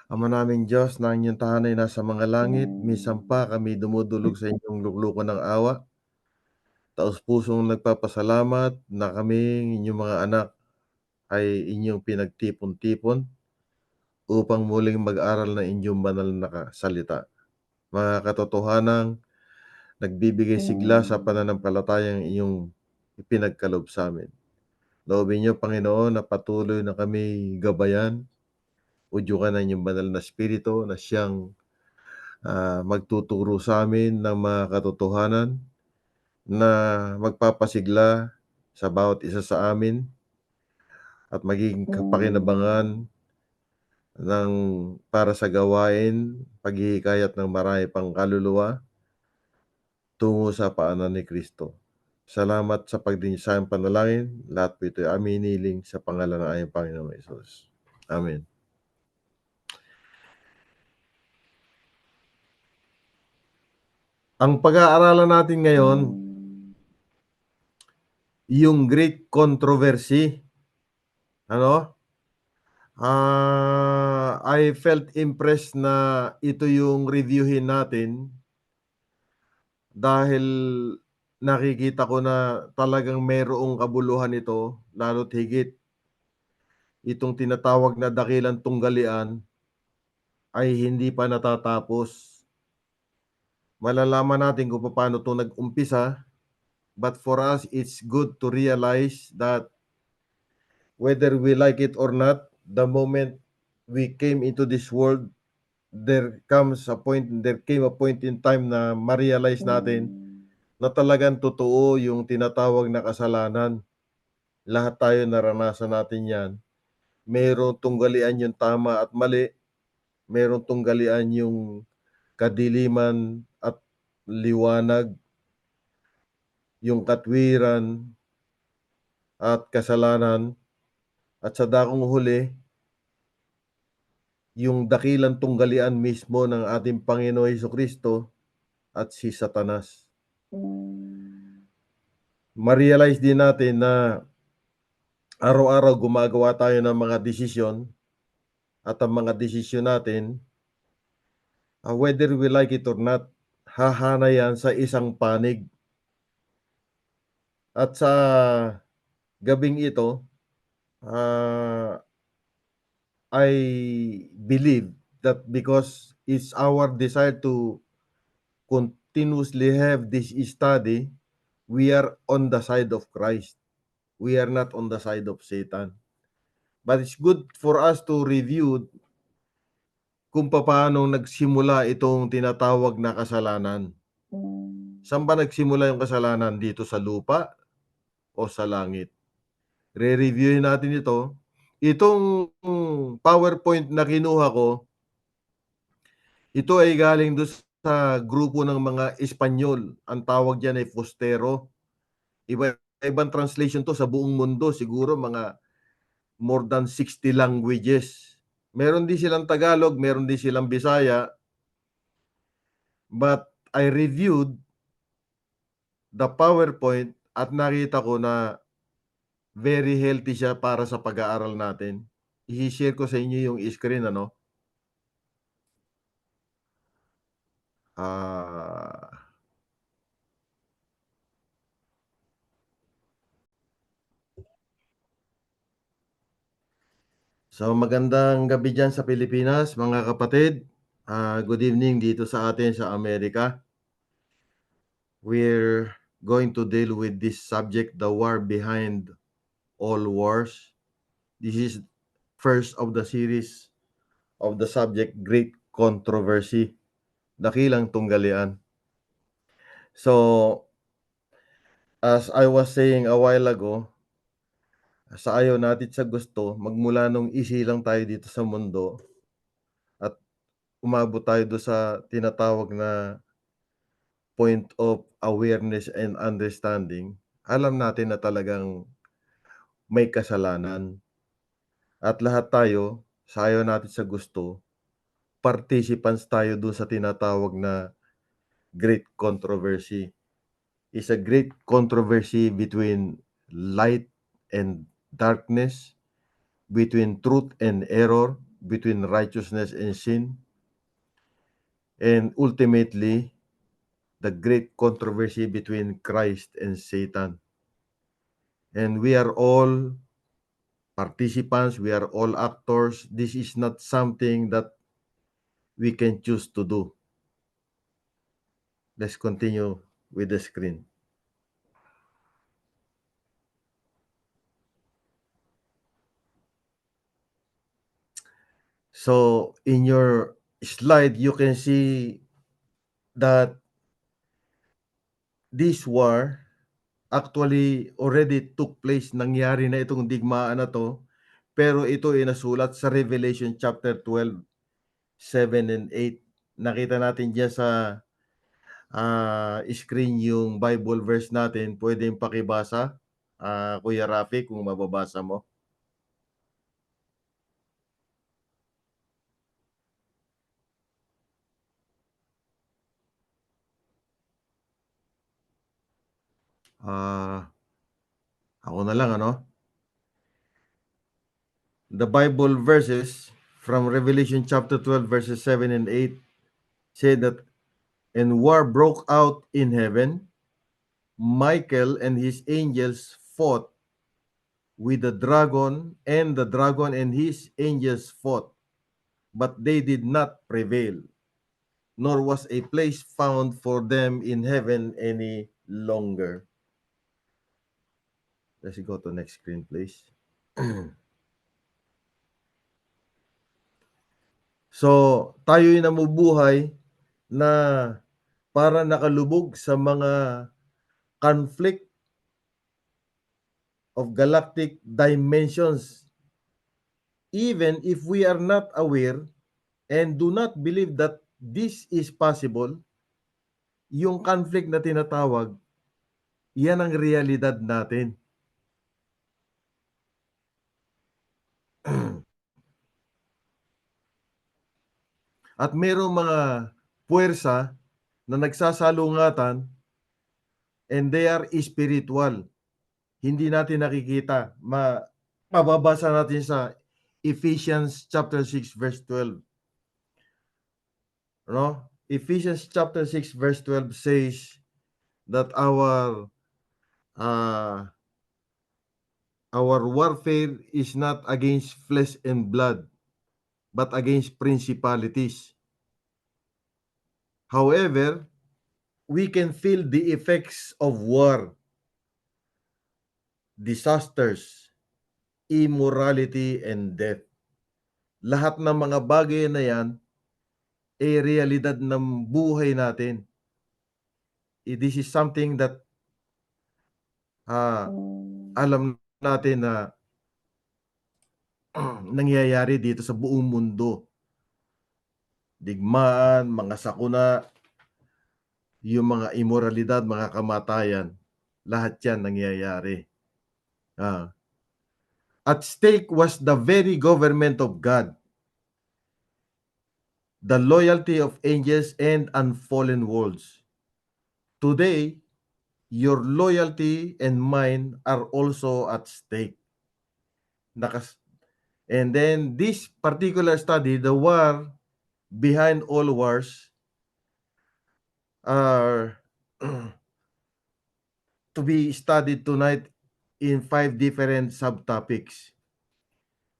Ama naming Diyos na ang inyong tahanay nasa mga langit, minsan pa kami dumudulog sa inyong luklukan ng awa. Taos-pusong nagpapasalamat na kaming inyong mga anak ay inyong pinagtipon-tipon upang muling mag-aral ng inyong banal na salita. Mga katotohanang nagbibigay sigla sa pananampalatayang inyong ipinagkaloob sa'min. Loobin niyo, Panginoon, na patuloy na kami gabayan, udyukan ng inyong banal na espiritu na siyang magtuturo sa'min ng mga katotohanan na magpapasigla sa bawat isa sa amin at magiging kapakinabangan para sa gawain, paghihikayat ng marami pang kaluluwa tungo sa paanan ni Kristo. Salamat sa pagdinig sa aming panalangin. Lahat po ito'y aming hinihiling sa pangalan ng aming Panginoong Hesus. Amen. Ang pag-aaralan natin ngayon, yung Great Controversy. I felt impressed na ito yung reviewin natin dahil nakikita ko na talagang mayroong kabuluhan ito, lalo't higit itong tinatawag na dakilang tunggalian ay hindi pa natatapos. Malalaman natin kung paano ito nag-umpisa, but for us, it's good to realize that whether we like it or not, the moment we came into this world, there came a point in time na ma-realize natin na talagang totoo yung tinatawag na kasalanan. Lahat tayo naranasan natin yan. Mayroong tunggalian yung tama at mali. Mayroong tunggalian yung kadiliman at liwanag, yung katwiran at kasalanan. At sa dakong huli, yung dakilang tunggalian mismo ng ating Panginoon Jesucristo at si Satanas. Ma-realize din natin na araw-araw gumagawa tayo ng mga desisyon at ang mga desisyon natin, whether we like it or not, hahana yan sa isang panig. At sa gabing ito, I believe that because it's our desire to continuously have this study, we are on the side of Christ. We are not on the side of Satan. But it's good for us to review kung paano nagsimula itong tinatawag na kasalanan. Saan ba nagsimula yung kasalanan? Dito sa lupa o sa langit? Re-reviewin natin ito. Itong PowerPoint na kinuha ko, ito ay galing doon sa grupo ng mga Espanyol. Ang tawag diyan ay Fostero. Ibang translation to sa buong mundo. Siguro mga more than 60 languages. Meron din silang Tagalog, meron din silang Bisaya. But I reviewed the PowerPoint at nakita ko na very healthy siya para sa pag-aaral natin. I-share ko sa inyo yung screen, ano? So magandang gabi dyan sa Pilipinas, mga kapatid. Good evening dito sa atin sa Amerika. We're going to deal with this subject, the war behind all wars. This is first of the series of the subject, Great Controversy, dakilang tunggalian. So, as I was saying a while ago, sa ayaw natin sa gusto, magmula nung isilang tayo dito sa mundo at umabot tayo doon sa tinatawag na point of awareness and understanding, alam natin na talagang may kasalanan. At lahat tayo, sa ayaw natin sa gusto, participants tayo doon sa tinatawag na Great Controversy. It's a great controversy between light and darkness, between truth and error, between righteousness and sin, and ultimately, the great controversy between Christ and Satan. And we are all participants, we are all actors. This is not something that we can choose to do. Let's continue with the screen. So in your slide, you can see that this war actually already took place. Nangyari na itong digmaan na to, pero ito ay nasulat sa Revelation chapter 12, 7 and 8. Nakita natin diyan sa screen yung Bible verse natin. Pwedeng pakibasa, Kuya Rafi, kung mababasa mo. Ako na lang, ano? The Bible verses from Revelation chapter 12, verses 7 and 8 say that, and war broke out in heaven. Michael and his angels fought with the dragon, and the dragon and his angels fought, but they did not prevail, nor was a place found for them in heaven any longer. Let's go to next screen, please. So, tayo'y namubuhay na para nakalubog sa mga conflict of galactic dimensions, even if we are not aware and do not believe that this is possible. Yung conflict na tinatawag, yan ang realidad natin. At merong mga puwersa na nagsasalungatan, and they are spiritual. Hindi natin nakikita. Mababasa natin sa Ephesians chapter 6 verse 12. No? Ephesians chapter 6 verse 12 says that our warfare is not against flesh and blood, but against principalities. However, we can feel the effects of war, disasters, immorality, and death. Lahat ng mga bagay na yan ay realidad ng buhay natin. This is something that alam natin na nangyayari dito sa buong mundo. Digmaan, mga sakuna, yung mga immoralidad, mga kamatayan, lahat yan nangyayari. At stake was the very government of God, the loyalty of angels, and unfallen worlds. Today, your loyalty and mine are also at stake. And then this particular study, the war behind all wars, are to be studied tonight in 5 different subtopics.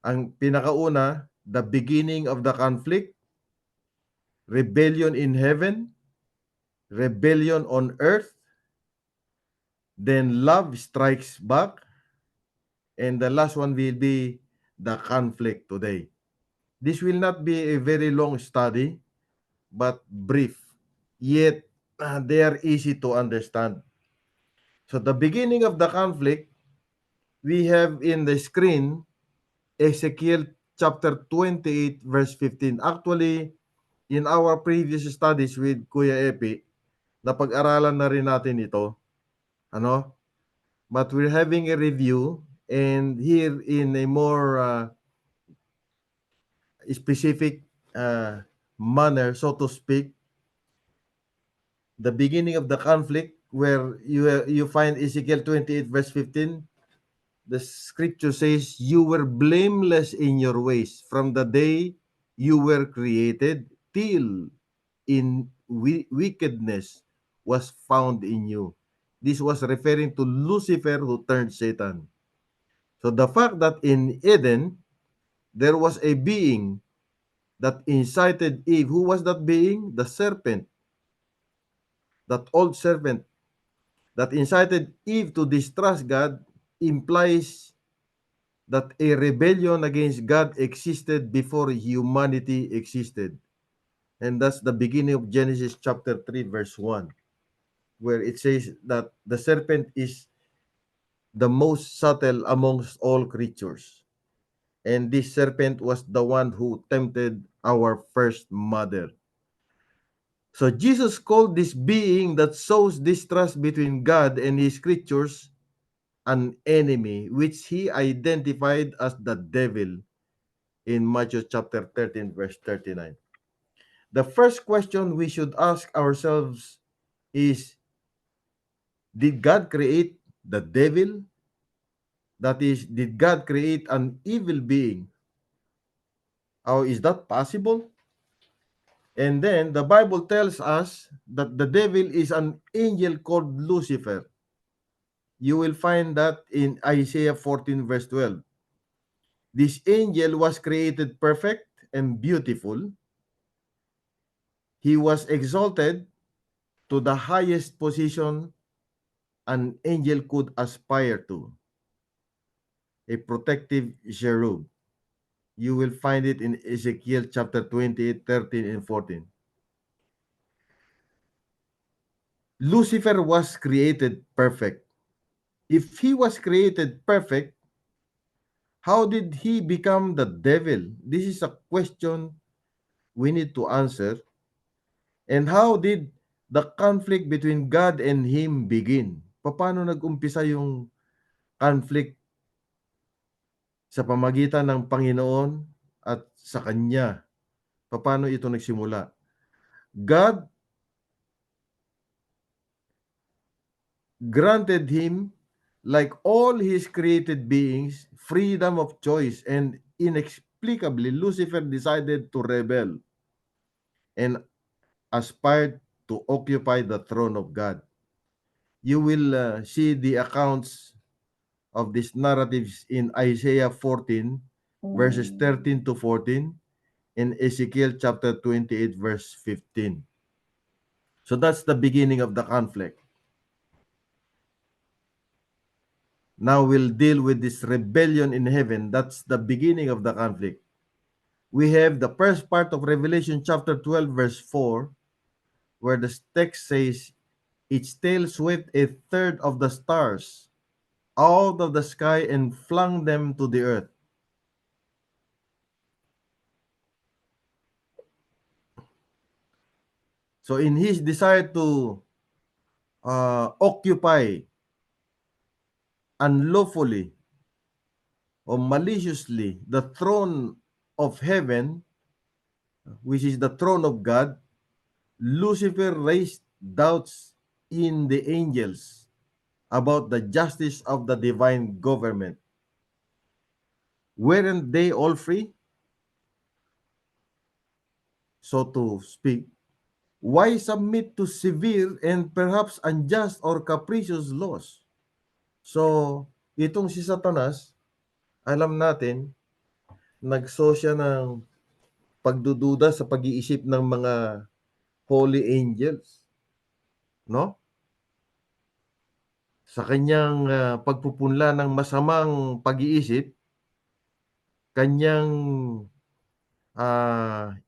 Ang pinakauna, the beginning of the conflict, rebellion in heaven, rebellion on earth, then love strikes back, and the last one will be the conflict today. This will not be a very long study, but brief, yet they are easy to understand. So the beginning of the conflict, we have in the screen Ezekiel chapter 28 verse 15. Actually, in our previous studies with Kuya Epi, napag-aralan na rin natin ito. But we're having a review, and here in a more specific manner, so to speak, the beginning of the conflict, where you find Ezekiel 28 verse 15, the scripture says, you were blameless in your ways from the day you were created till in wickedness was found in you. This was referring to Lucifer who turned Satan. So the fact that in Eden, there was a being that incited Eve. Who was that being? The serpent, that old serpent that incited Eve to distrust God implies that a rebellion against God existed before humanity existed. And that's the beginning of Genesis chapter 3, verse 1, where it says that the serpent is the most subtle amongst all creatures. And this serpent was the one who tempted our first mother. So Jesus called this being that sows distrust between God and his creatures an enemy, which he identified as the devil in Matthew chapter 13, verse 39. The first question we should ask ourselves is, did God create the devil? That is, did God create an evil being? Or is that possible? And then the Bible tells us that the devil is an angel called Lucifer. You will find that in Isaiah 14, verse 12. This angel was created perfect and beautiful. He was exalted to the highest position an angel could aspire to, a protective cherub. You will find it in Ezekiel chapter 28, 13 and 14. Lucifer was created perfect. If he was created perfect, how did he become the devil? This is a question we need to answer. And how did the conflict between God and him begin? Paano nag-umpisa yung conflict sa pamagitan ng Panginoon at sa Kanya? Paano ito nagsimula? God granted him, like all his created beings, freedom of choice, and inexplicably, Lucifer decided to rebel and aspired to occupy the throne of God. You will see the accounts of these narratives in Isaiah 14, verses 13 to 14, and Ezekiel chapter 28, verse 15. So that's the beginning of the conflict. Now we'll deal with this rebellion in heaven. That's the beginning of the conflict. We have the first part of Revelation chapter 12, verse 4, where the text says, its tail swept a third of the stars out of the sky and flung them to the earth. So in his desire to occupy unlawfully or maliciously the throne of heaven, which is the throne of God, Lucifer raised doubts in the angels about the justice of the divine government. Weren't they all free, so to speak? Why submit to severe and perhaps unjust or capricious laws? So, itong si Satanas, alam natin, nagso siya ng pagdududa sa pag-iisip ng mga holy angels, no? Sa kanyang pagpupunla ng masamang pag-iisip, kanyang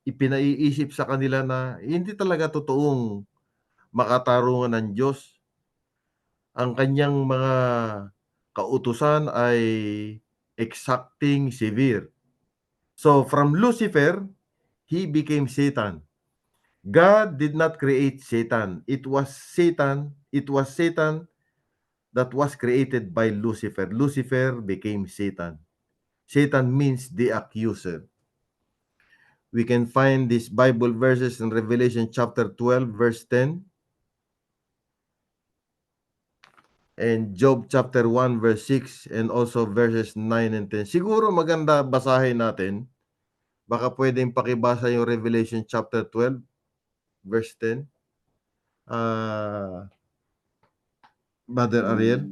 ipinaiisip sa kanila na hindi talaga totoong makatarungan ng Diyos. Ang kanyang mga kautusan ay exacting, severe. So from Lucifer, he became Satan. God did not create Satan. It was Satan that was created by Lucifer. Lucifer became Satan. Satan means the accuser. We can find these Bible verses in Revelation chapter 12, verse 10. and Job chapter 1 verse 6 and also verses 9 and 10. Siguro maganda basahin natin. Baka pwedeng pakibasa yung Revelation chapter 12 verse 10. Brother Ariel.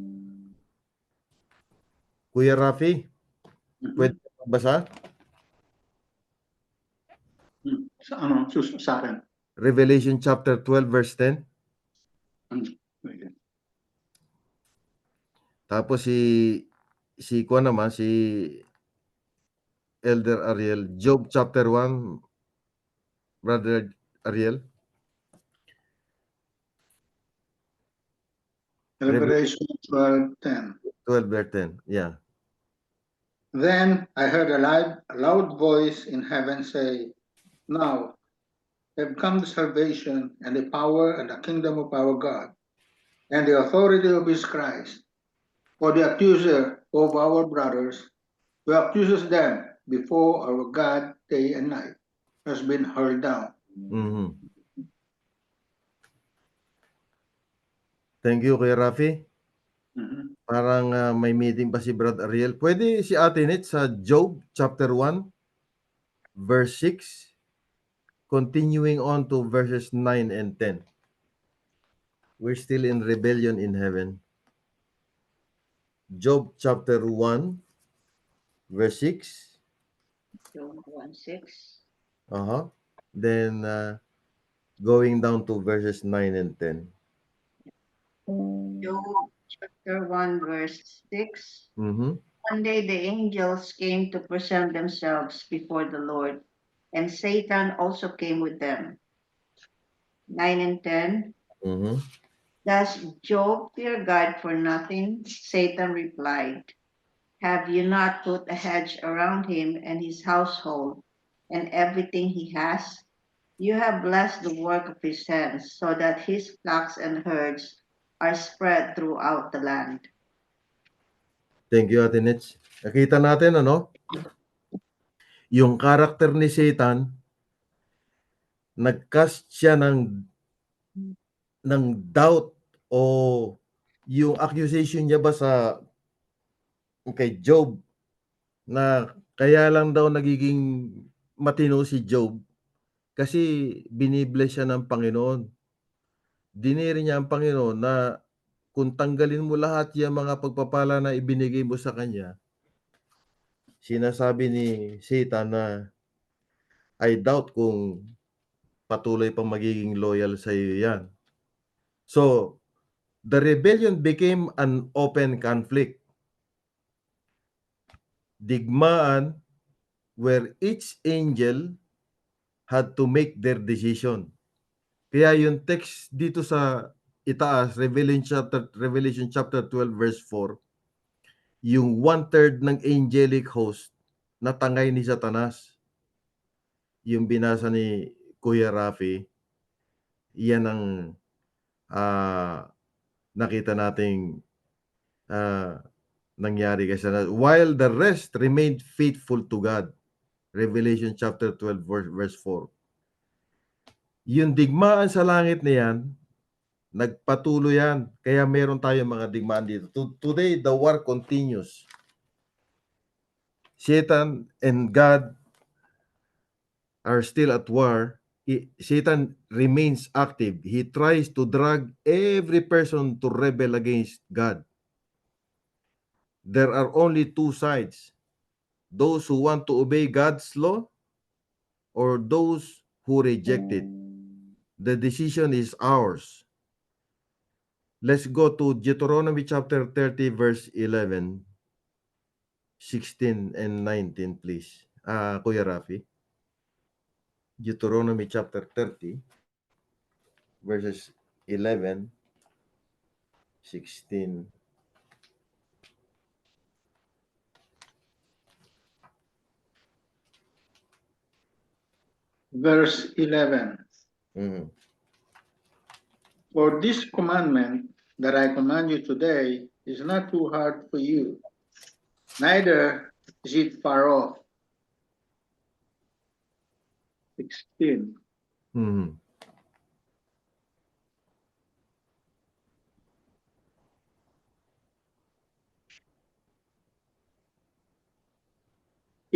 Kuya Rafi, pwede basa? Sa akin. Revelation chapter 12 verse 10. Tapos si Kuan naman, si Elder Ariel, Job chapter 1, Brother Ariel. Revelation 12:10. 12 verse 10, yeah. Then I heard a loud voice in heaven say, Now have come the salvation and the power and the kingdom of our God and the authority of his Christ. For the accuser of our brothers, who accuses them before our God day and night, has been hurled down. Mm-hmm. Thank you, Kuya Rafi. Parang may meeting pa si Brad Ariel. Pwede si Ate Net sa Job chapter 1 verse 6 continuing on to verses 9 and 10. We're still in rebellion in heaven. Job chapter 1 verse 6. Job 1:6. Then going down to verses 9 and 10. Job chapter 1 verse 6. Mm-hmm. One day the angels came to present themselves before the Lord, and Satan also came with them. 9 and 10. Mm-hmm. Does Job fear God for nothing? Satan replied, Have you not put a hedge around him and his household and everything he has? You have blessed the work of his hands, so that his flocks and herds are spread throughout the land. Thank you, Ate Nets. Nakita natin, yung karakter ni Satan, nag-cast siya ng doubt o yung accusation niya ba kay Job na kaya lang daw nagiging matino si Job kasi binibless siya ng Panginoon. Diniri niya ang Panginoon na kung tanggalin mo lahat yung mga pagpapala na ibinigay mo sa kanya, sinasabi ni Satan na I doubt kung patuloy pang magiging loyal sa iyo yan. So, the rebellion became an open conflict. Digmaan where each angel had to make their decision. Kaya yung text dito sa itaas, Revelation chapter 12 verse 4, yung 1/3 ng angelic host na tangay ni Satanas. Yung binasa ni Kuya Rafi, yan ang nakita nating nangyari kasi while the rest remained faithful to God. Revelation chapter 12 verse 4. Yung digmaan sa langit na yan, nagpatuloy yan. Kaya meron tayong mga digmaan dito. Today, the war continues. Satan and God are still at war. Satan remains active. He tries to drag every person to rebel against God. There are only two sides. Those who want to obey God's law or those who reject it. The decision is ours. Let's go to Deuteronomy chapter 30 verse 11, 16 and 19 please. Kuya Rafi. Deuteronomy chapter 30 verses 11, 16. Verse 11. Mm-hmm. For this commandment that I command you today is not too hard for you, neither is it far off. 16. Mm-hmm.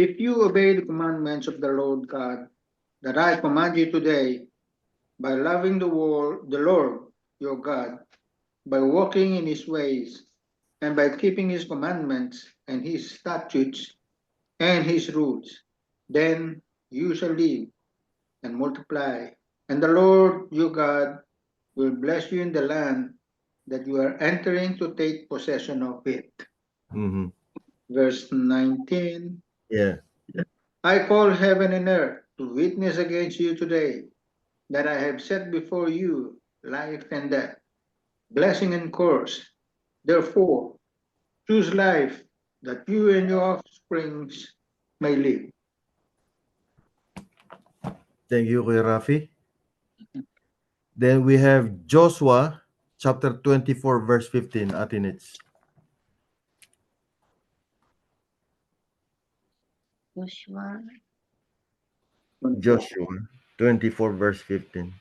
if you obey the commandments of the Lord God that I command you today, by loving the Lord your God, by walking in his ways, and by keeping his commandments and his statutes and his rules, then you shall live and multiply, and the Lord your God will bless you in the land that you are entering to take possession of it. Mhm. Verse 19, Yeah. I call heaven and earth to witness against you today that I have set before you life and death, blessing and curse. Therefore, choose life that you and your offsprings may live. Thank you, Kuya Rafi. Then we have Joshua chapter 24 verse 15, Atinits. Joshua. Joshua 24 verse 15.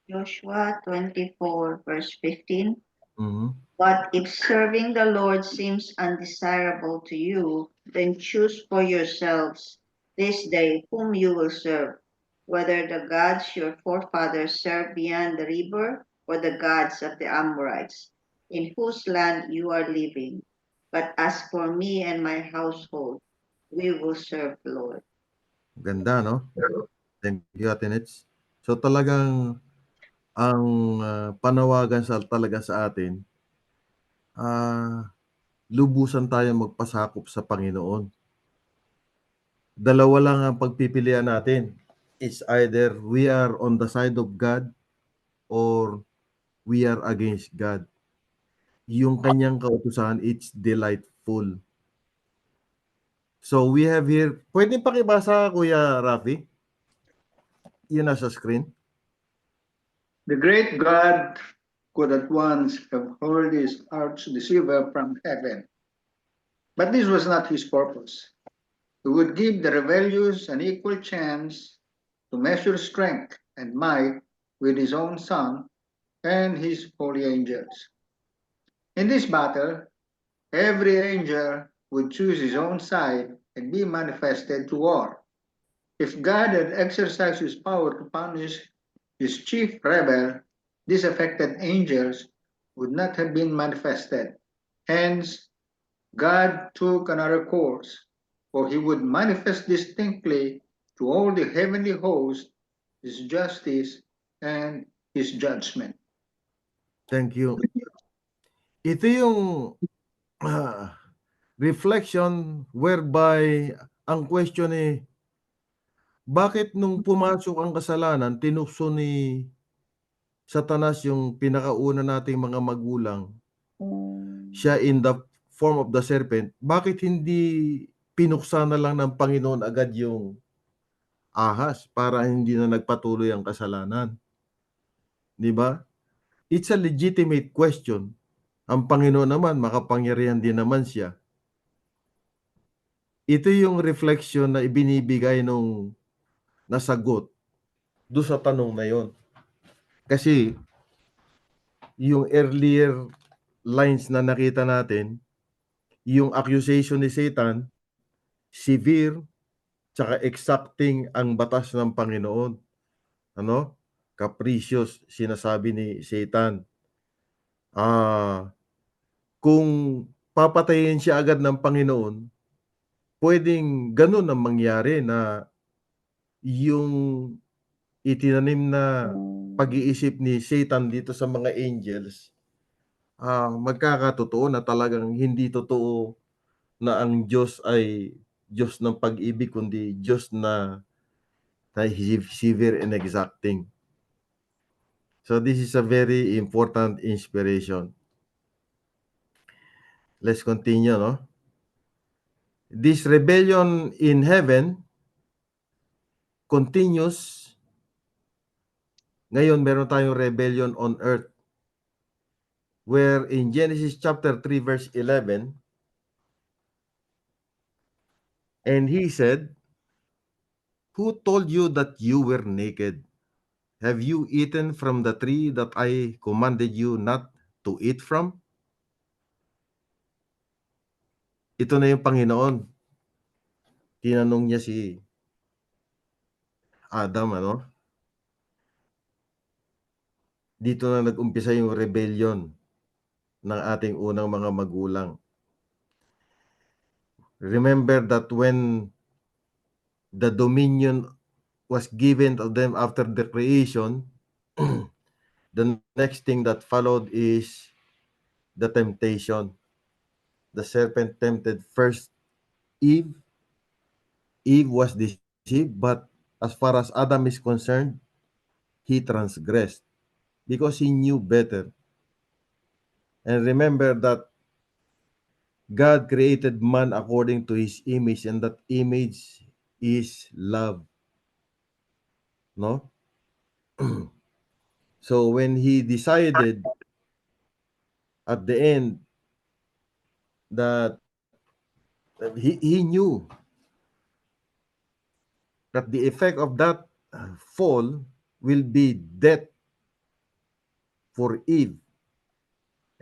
Joshua 24, verse 15. Mhm. But if serving the Lord seems undesirable to you, then choose for yourselves this day whom you will serve, whether the gods your forefathers served beyond the river or the gods of the Amorites, in whose land you are living. But as for me and my household, we will serve the Lord. Ganda, no? Thank you, Atinits. So talagang ang panawagan talaga sa atin, lubusan tayong magpasakop sa Panginoon. Dalawa lang ang pagpipilian natin. It's either we are on the side of God or we are against God. Yung kanyang kautusan, it's delightful. So we have here, pwedeng pakibasa, Kuya Rafi? Yun nasa screen. The great God could at once have hurled his arch deceiver from heaven, but this was not his purpose. He would give the rebellious an equal chance to measure strength and might with his own Son and his holy angels. In this battle, every angel would choose his own side and be manifested to war. If God had exercised his power to punish his chief rebel, disaffected angels would not have been manifested. Hence, God took another course, for he would manifest distinctly to all the heavenly host his justice and his judgment. Thank you. Ito yung reflection whereby ang question bakit nung pumasok ang kasalanan, tinukso ni Satanas yung pinakauna nating mga magulang, siya in the form of the serpent, bakit hindi pinuksa na lang ng Panginoon agad yung ahas para hindi na nagpatuloy ang kasalanan? Di ba? It's a legitimate question. Ang Panginoon naman, makapangyarihan din naman siya. Ito yung reflection na ibinibigay nung nasagot do sa tanong na yon. Kasi yung earlier lines na nakita natin, yung accusation ni Satan, severe, tsaka exacting ang batas ng Panginoon. Ano? Capricious, sinasabi ni Satan. Kung papatayin siya agad ng Panginoon, pwedeng ganun ang mangyari na yung itinanim na pag-iisip ni Satan dito sa mga angels, magkakatotoo na talagang hindi totoo na ang Diyos ay Diyos ng pag-ibig, kundi Diyos na severe and exacting. So this is a very important inspiration. Let's continue, no? This rebellion in heaven continues. Ngayon, meron tayong rebellion on earth. Where in Genesis chapter 3 verse 11, and he said, "Who told you that you were naked? Have you eaten from the tree that I commanded you not to eat from?" ito na yung Panginoon. Tinanong niya si Adam, ano? Dito na nag-umpisa yung rebellion ng ating unang mga magulang. Remember that when the dominion was given to them after the creation, the next thing that followed is the temptation. The serpent tempted first Eve. Eve was deceived, but as far as Adam is concerned, he transgressed because he knew better. And remember that God created man according to his image, and that image is love. No? So when he decided at the end that he knew that the effect of that fall will be death for Eve.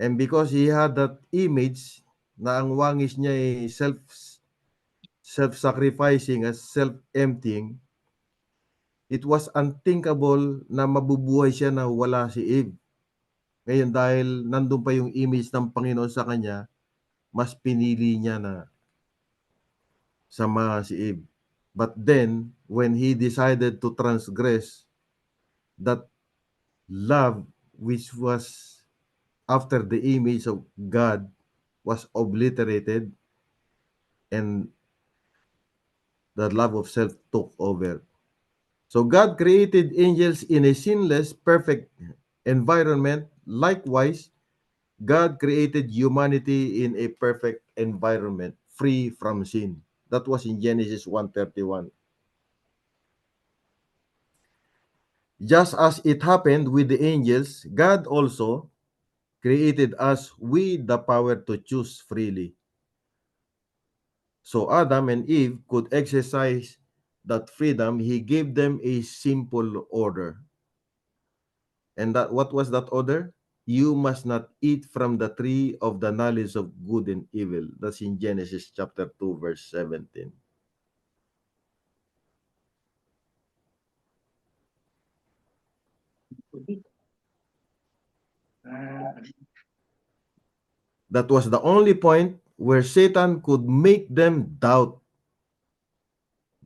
And because he had that image na ang wangis niya ay self-sacrificing as self-emptying, it was unthinkable na mabubuhay siya na wala si Eve. Ngayon dahil nandun pa yung image ng Panginoon sa kanya, mas pinili niya na sama si Eve. But then, when he decided to transgress, that love which was after the image of God was obliterated, and the love of self took over. So God created angels in a sinless, perfect environment. Likewise, God created humanity in a perfect environment, free from sin. That was in Genesis 1:31. Just as it happened with the angels, God also created us with the power to choose freely. So Adam and Eve could exercise that freedom. He gave them a simple order. And that what was that order? You must not eat from the tree of the knowledge of good and evil. That's in Genesis chapter 2, verse 17. That was the only point where Satan could make them doubt.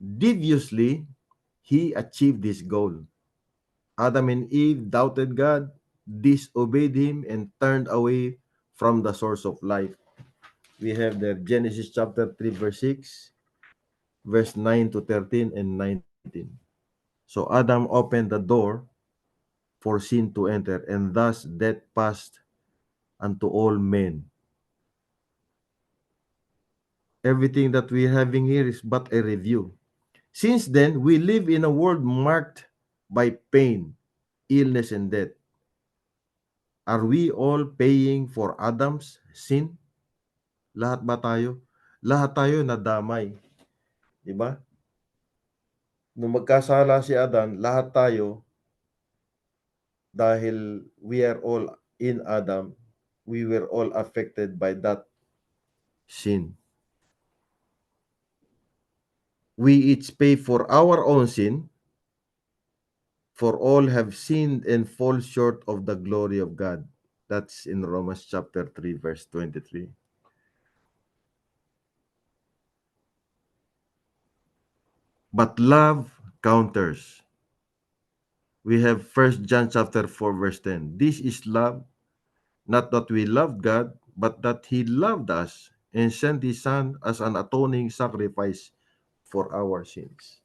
Deviously, he achieved his goal. Adam and Eve doubted God, disobeyed him, and turned away from the source of life. We have there Genesis chapter 3, verse 6, verse 9 to 13 and 19. So Adam opened the door for sin to enter, and thus death passed unto all men. Everything that we're having here is but a review. Since then, we live in a world marked by pain, illness, and death. Are we all paying for Adam's sin? Lahat ba tayo? Lahat tayo nadamay. Diba? Nung magkasala si Adan, lahat tayo, dahil we are all in Adam, we were all affected by that sin. We each pay for our own sin, for all have sinned and fall short of the glory of God. That's in Romans chapter 3, verse 23. But love counters. We have 1 John chapter 4, verse 10. This is love, not that we loved God, but that He loved us and sent His Son as an atoning sacrifice for our sins.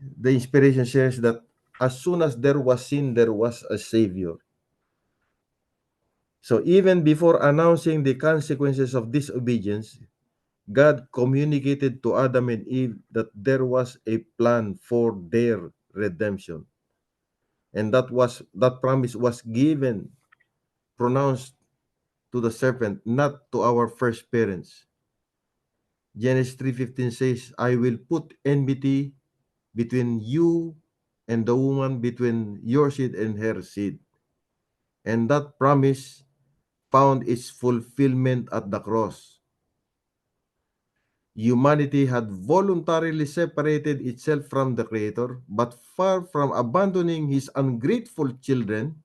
The inspiration says that as soon as there was sin, there was a Savior. So even before announcing the consequences of disobedience, God communicated to Adam and Eve that there was a plan for their redemption. And that promise was given, pronounced to the serpent, not to our first parents. Genesis 3:15 says, I will put enmity between you and the woman, between your seed and her seed. And that promise found its fulfillment at the cross. Humanity had voluntarily separated itself from the Creator, but far from abandoning His ungrateful children,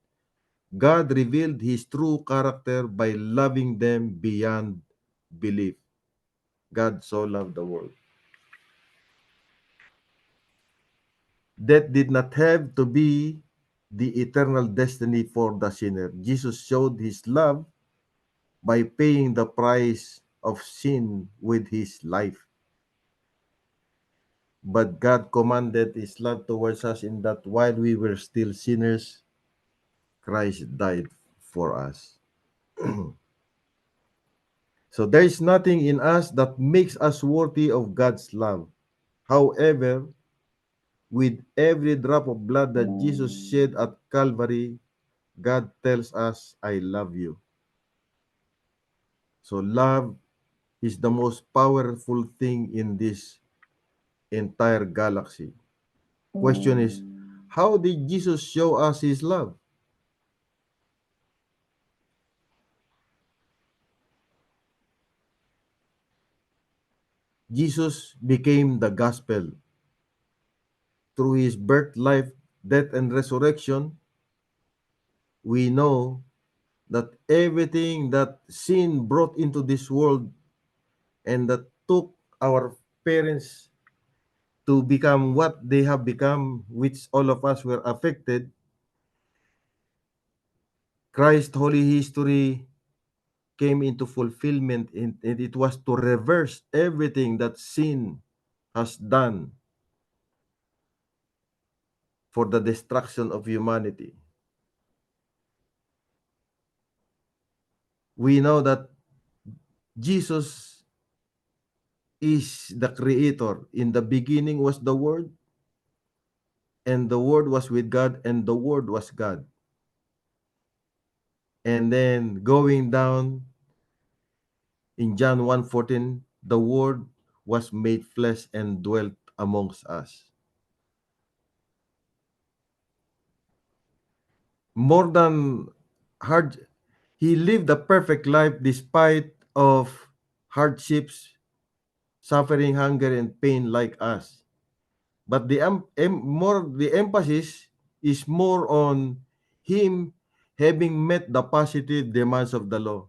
God revealed His true character by loving them beyond belief. God so loved the world. That did not have to be the eternal destiny for the sinner. Jesus showed His love by paying the price of sin with His life. But God commanded His love towards us in that while we were still sinners, Christ died for us. So there is nothing in us that makes us worthy of God's love. However, with every drop of blood that Jesus shed at Calvary, God tells us, I love you. So love is the most powerful thing in this entire galaxy. Question is, how did Jesus show us His love? Jesus became the gospel. Through His birth, life, death, and resurrection, we know that everything that sin brought into this world and that took our parents to become what they have become, which all of us were affected, Christ's holy history came into fulfillment, and it was to reverse everything that sin has done for the destruction of humanity. We know that Jesus is the creator. In the beginning was the Word, and the Word was with God, and the Word was God. And then going down in John 1:14, the Word was made flesh and dwelt amongst us. More than hard, he lived a perfect life despite of hardships, suffering, hunger, and pain like us. But the emphasis is more on him having met the positive demands of the law.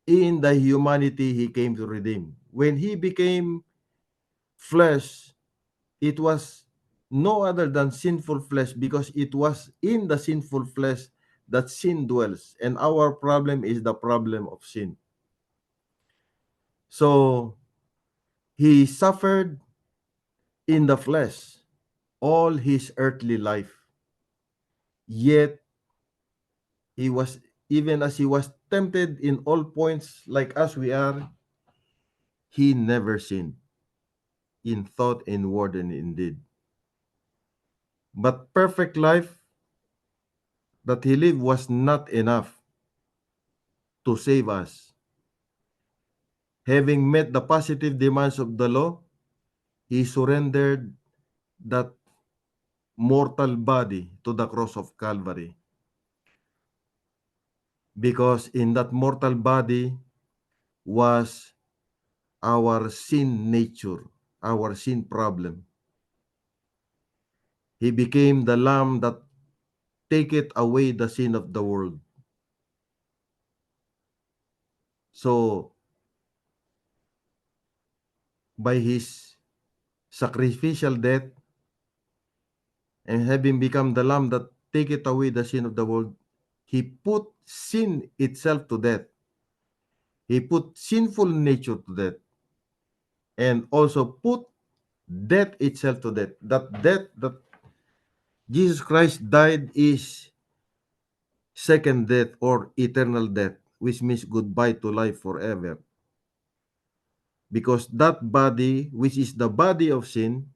In the humanity he came to redeem. When he became flesh, it was no other than sinful flesh, because it was in the sinful flesh that sin dwells, and our problem is the problem of sin. So he suffered in the flesh all his earthly life, yet he was, even as he was tempted in all points like as we are, he never sinned in thought, in word, and in deed. But perfect life that he lived was not enough to save us. Having met the positive demands of the law, he surrendered that mortal body to the cross of Calvary. Because in that mortal body was our sin nature, our sin problem. He became the lamb that taketh away the sin of the world. So, by his sacrificial death, and having become the lamb that taketh away the sin of the world, he put sin itself to death. He put sinful nature to death, and also put death itself to death. That death that Jesus Christ died is second death or eternal death, which means goodbye to life forever. Because that body, which is the body of sin,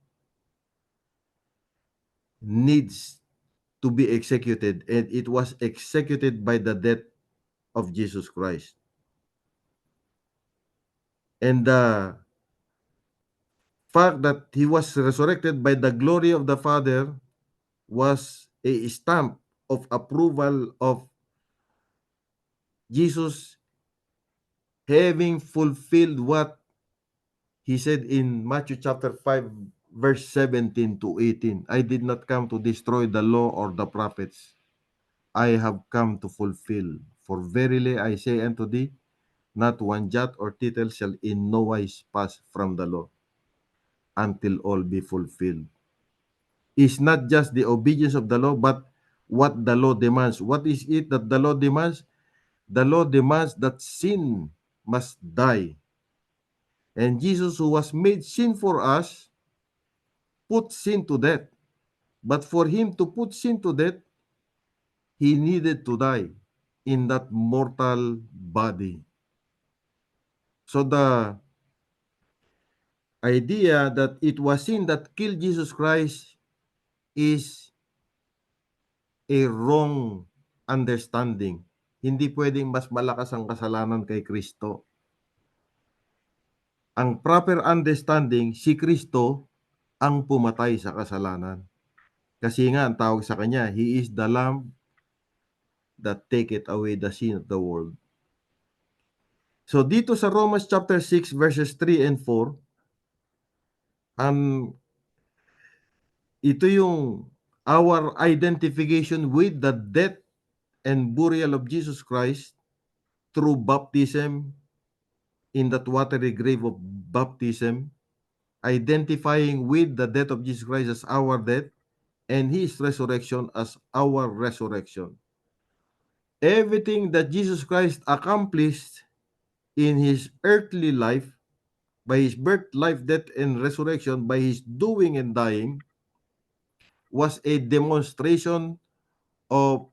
needs to be executed, and it was executed by the death of Jesus Christ. And the fact that he was resurrected by the glory of the Father was a stamp of approval of Jesus having fulfilled what He said in Matthew chapter 5, verse 17 to 18, I did not come to destroy the law or the prophets. I have come to fulfill. For verily I say unto thee, not one jot or tittle shall in no wise pass from the law until all be fulfilled. It's not just the obedience of the law, but what the law demands. What is it that the law demands? The law demands that sin must die. And Jesus, who was made sin for us, put sin to death. But for him to put sin to death, he needed to die in that mortal body. So the idea that it was sin that killed Jesus Christ is a wrong understanding. Hindi pwedeng mas malakas ang kasalanan kay Kristo. Ang proper understanding, si Kristo ang pumatay sa kasalanan. Kasi nga, ang tawag sa kanya, He is the Lamb that taketh away the sin of the world. So dito sa Romans chapter 6 verses 3 and 4, ito yung our identification with the death and burial of Jesus Christ through baptism in that watery grave of baptism, identifying with the death of Jesus Christ as our death and His resurrection as our resurrection. Everything that Jesus Christ accomplished in His earthly life, by His birth, life, death, and resurrection, by His doing and dying, was a demonstration of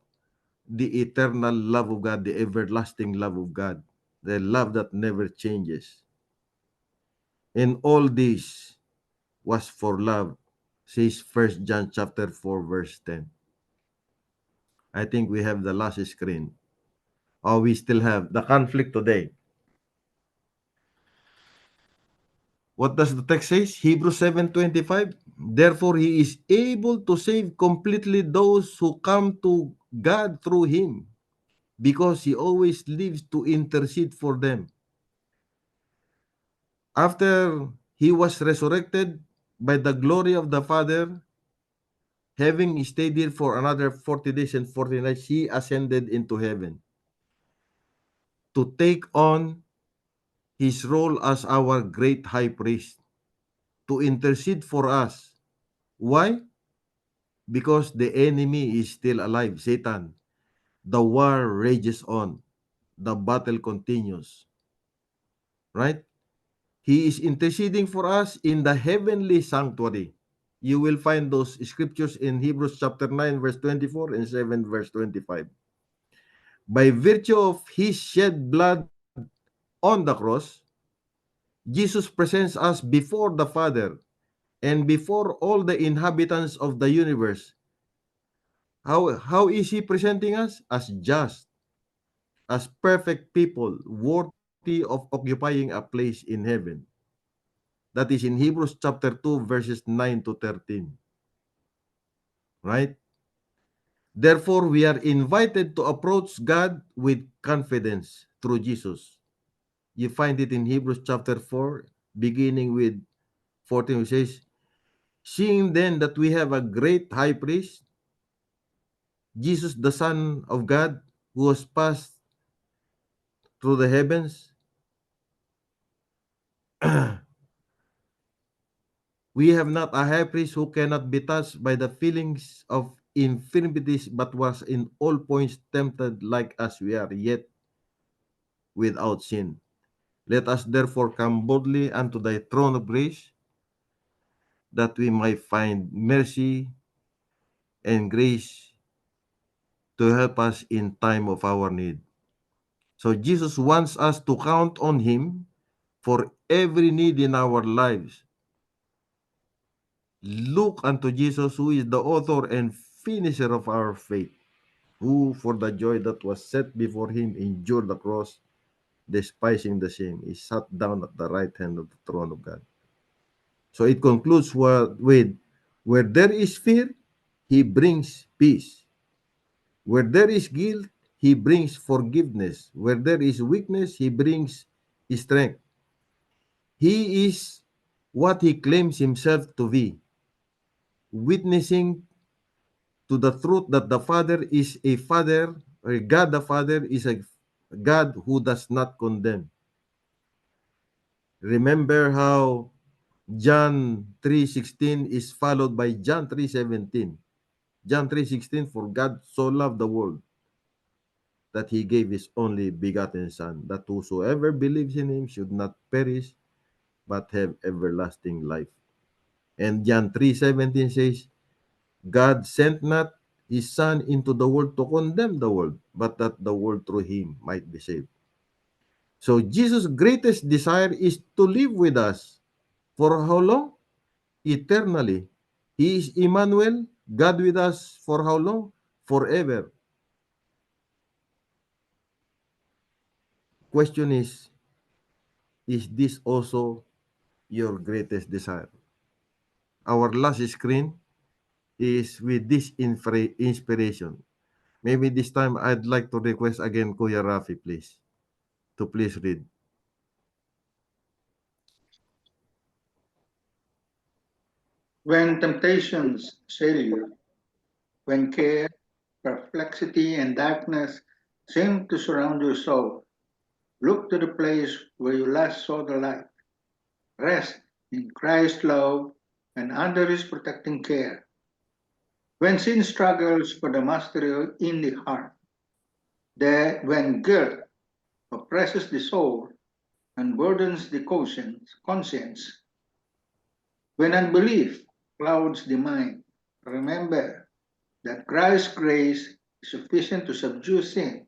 the eternal love of God, the everlasting love of God, the love that never changes. And all this was for love, says 1 John chapter 4, verse 10. I think we have the last screen. Oh, we still have the conflict today. What does the text say? Hebrews 7:25. Therefore, He is able to save completely those who come to God through Him, because He always lives to intercede for them. After He was resurrected by the glory of the Father, having stayed here for another 40 days and 40 nights, He ascended into heaven to take on His role as our great high priest, to intercede for us. Why? Because the enemy is still alive, Satan. The war rages on. The battle continues. Right? He is interceding for us in the heavenly sanctuary. You will find those scriptures in Hebrews chapter 9, verse 24 and 7, verse 25. By virtue of His shed blood on the cross, Jesus presents us before the Father and before all the inhabitants of the universe. How is He presenting us? As just, as perfect people, worthy of occupying a place in heaven. That is in Hebrews chapter 2, verses 9 to 13. Right? Therefore, we are invited to approach God with confidence through Jesus. You find it in Hebrews chapter 4, beginning with 14, which says, seeing then that we have a great high priest, Jesus, the Son of God, who has passed through the heavens, we have not a high priest who cannot be touched by the feelings of infirmities, but was in all points tempted like as we are, yet without sin. Let us therefore come boldly unto thy throne of grace, that we might find mercy and grace to help us in time of our need. So Jesus wants us to count on Him for every need in our lives. Look unto Jesus, who is the author and finisher of our faith, who for the joy that was set before Him endured the cross, despising the shame. He sat down at the right hand of the throne of God. So it concludes with, where there is fear, He brings peace. Where there is guilt, He brings forgiveness. Where there is weakness, He brings strength. He is what he claims himself to be, witnessing to the truth that the Father is a Father, or God the Father is a God who does not condemn. Remember how John 3:16 is followed by John 3:17. John 3:16, for God so loved the world that he gave his only begotten Son, that whosoever believes in him should not perish, but have everlasting life. And John 3:17 says, God sent not his Son into the world to condemn the world, but that the world through him might be saved. So Jesus' greatest desire is to live with us. For how long? Eternally. He is Emmanuel, God with us for how long? Forever. Question is this also your greatest desire? Our last screen is with this inspiration. Maybe this time I'd like to request again Kuya Rafi, please, to please read. When temptations assail you, when care, perplexity, and darkness seem to surround your soul, look to the place where you last saw the light. Rest in Christ's love and under his protecting care. When sin struggles for the mastery in the heart, when guilt oppresses the soul and burdens the conscience, when unbelief clouds the mind, remember that Christ's grace is sufficient to subdue sin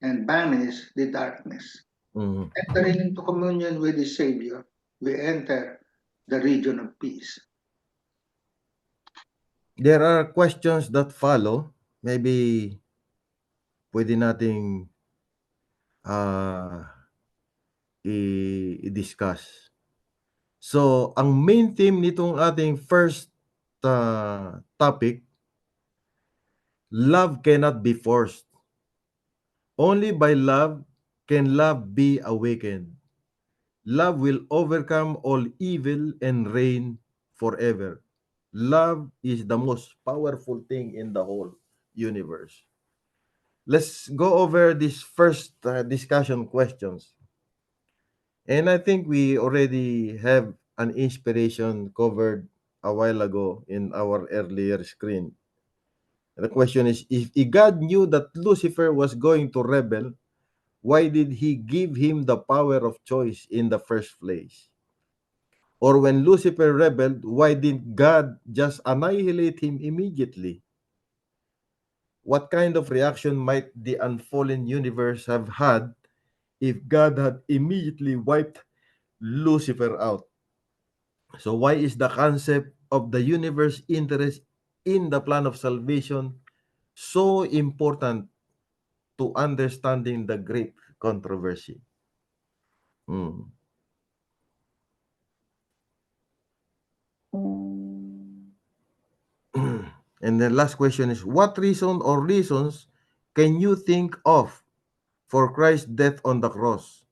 and banish the darkness. Mhm. Entering into communion with the Savior, we enter the region of peace. There are questions that follow. Maybe pwede nating ah, i-discuss. So, ang main theme nitong ating first topic, love cannot be forced. Only by love can love be awakened. Love will overcome all evil and reign forever. Love is the most powerful thing in the whole universe. Let's go over these first discussion questions. And I think we already have an inspiration covered a while ago in our earlier screen. The question is, if God knew that Lucifer was going to rebel, why did he give him the power of choice in the first place? Or when Lucifer rebelled, why didn't God just annihilate him immediately? What kind of reaction might the unfallen universe have had if God had immediately wiped Lucifer out? So why is the concept of the universe interest in the plan of salvation so important to understanding the great controversy? Hmm. And the last question is, what reason or reasons can you think of for Christ's death on the cross?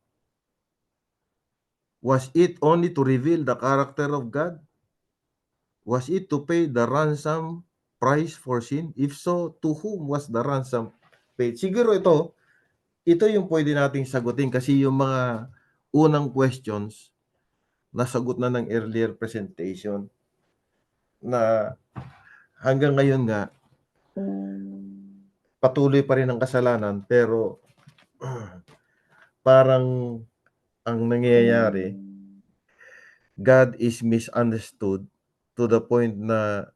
Was it only to reveal the character of God? Was it to pay the ransom price for sin? If so, to whom was the ransom paid? Siguro ito yung pwede nating sagutin kasi yung mga unang questions nasagot na ng earlier presentation na hanggang ngayon nga patuloy pa rin ang kasalanan pero parang ang nangyayari, God is misunderstood to the point na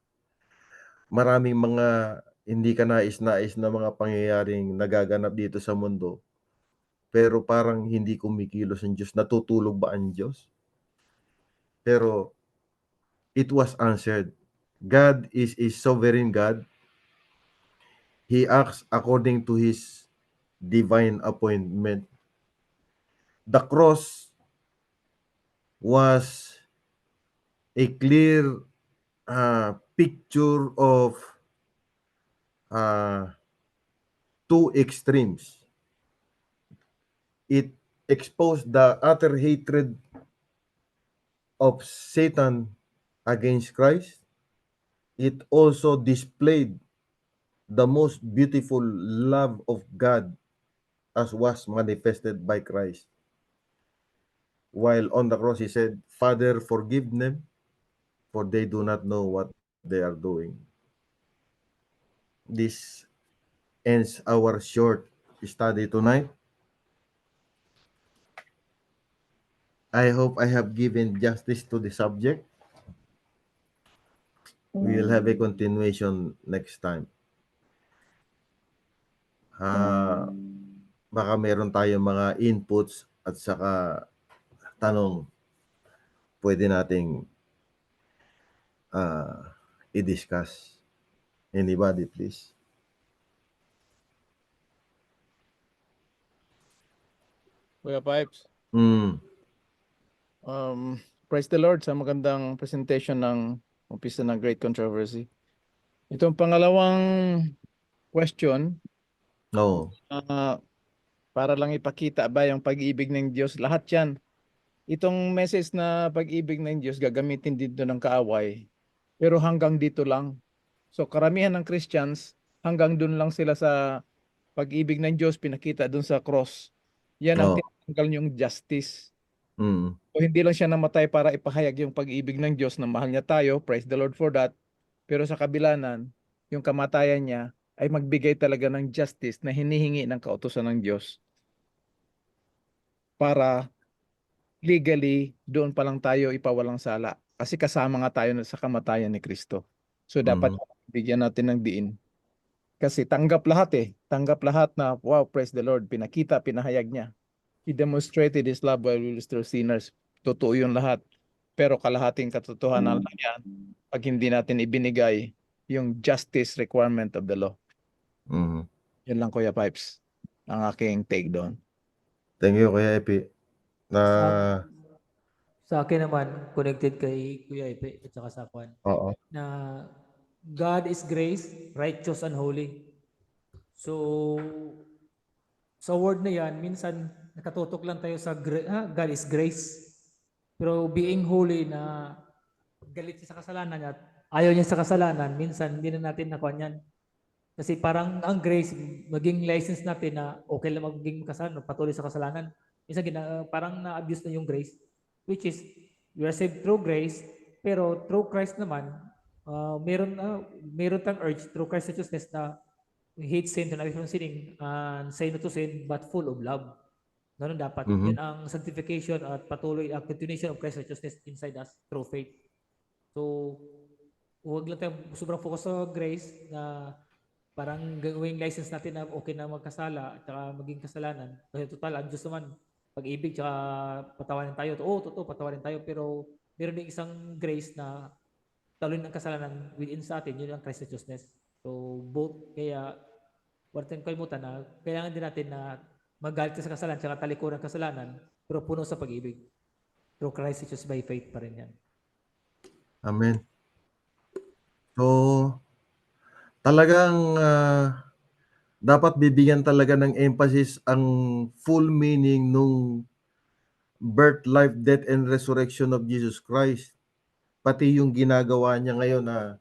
maraming mga hindi kanais-nais na mga pangyayaring nagaganap dito sa mundo, pero parang hindi kumikilos ang Diyos. Natutulog ba ang Diyos? Pero it was answered. God is a sovereign God. He acts according to His divine appointment. The cross was a clear picture of uh, two extremes. It exposed the utter hatred of Satan against Christ, it also displayed the most beautiful love of God as was manifested by Christ. While on the cross, he said, Father, forgive them, for they do not know what they are doing. This ends our short study tonight. I hope I have given justice to the subject. We will have a continuation next time. Baka meron tayong mga inputs at saka tanong pwede nating i-discuss. Anybody, please? Kuya Pipes, Mm. praise the Lord sa magandang presentation ng umpisa ng Great Controversy. Itong pangalawang question, No. para lang ipakita ba yung pag-ibig ng Diyos, lahat yan. Itong message na pag-ibig ng Diyos gagamitin dito ng kaaway, pero hanggang dito lang. So karamihan ng Christians, hanggang dun lang sila sa pag-ibig ng Diyos pinakita dun sa cross. Yan ang Oo. tinatanggal yung justice. Mm. O hindi lang siya namatay para ipahayag yung pag-ibig ng Diyos na mahal niya tayo, praise the Lord for that. Pero sa kabilanan, yung kamatayan niya ay magbigay talaga ng justice na hinihingi ng kautusan ng Diyos para legally doon pa lang tayo ipawalang sala. Kasi kasama nga tayo sa kamatayan ni Kristo. So dapat bigyan natin ng diin. Kasi tanggap lahat eh. Tanggap lahat na wow, praise the Lord. Pinakita, pinahayag niya. He demonstrated His love while we were still sinners. Totoo yun lahat. Pero kalahating katotohanan lang yan pag hindi natin ibinigay yung justice requirement of the law. Mm. Yun lang, Kuya Pipes, ang aking take doon. Thank you, Kuya Epi. Sa akin naman, connected kay Kuya Epe at saka sa Kwan, Oo. na God is grace, righteous and holy. So, sa word na yan, minsan nakatutok lang tayo sa God is grace. Pero being holy na galit siya sa kasalanan at ayaw niya sa kasalanan, minsan hindi na natin nakuha yan. Kasi parang ang grace, maging license natin na okay lang maging kasalanan, patuloy sa kasalanan. Minsan parang na-abuse na yung grace, which is we are saved through grace, pero through Christ naman, meron tang urge through Christ's righteousness na hate sin, turn away from sinning, and say no to sin, but full of love. Ganun dapat. Yan ang sanctification at patuloy ang continuation of Christ's righteousness inside us through faith. So, huwag lang tayo sobrang focus sa grace na parang gawing license natin na okay na magkasala at saka maging kasalanan. Kasi total, ang Diyos naman, pag-ibig tsaka patawarin tayo. Totoo, patawarin tayo. Pero meron din isang grace na talunin ang kasalanan within sa atin. Yun ang Christ's righteousness. So, both, kaya, huwag tayong kalimutan na kailangan din natin na magalit sa kasalanan tsaka talikuran ng kasalanan, pero puno sa pag-ibig. Through Christ, it's just by faith pa rin yan. Amen. So, talagang dapat bibigyan talaga ng emphasis ang full meaning nung birth, life, death, and resurrection of Jesus Christ. Pati yung ginagawa niya ngayon na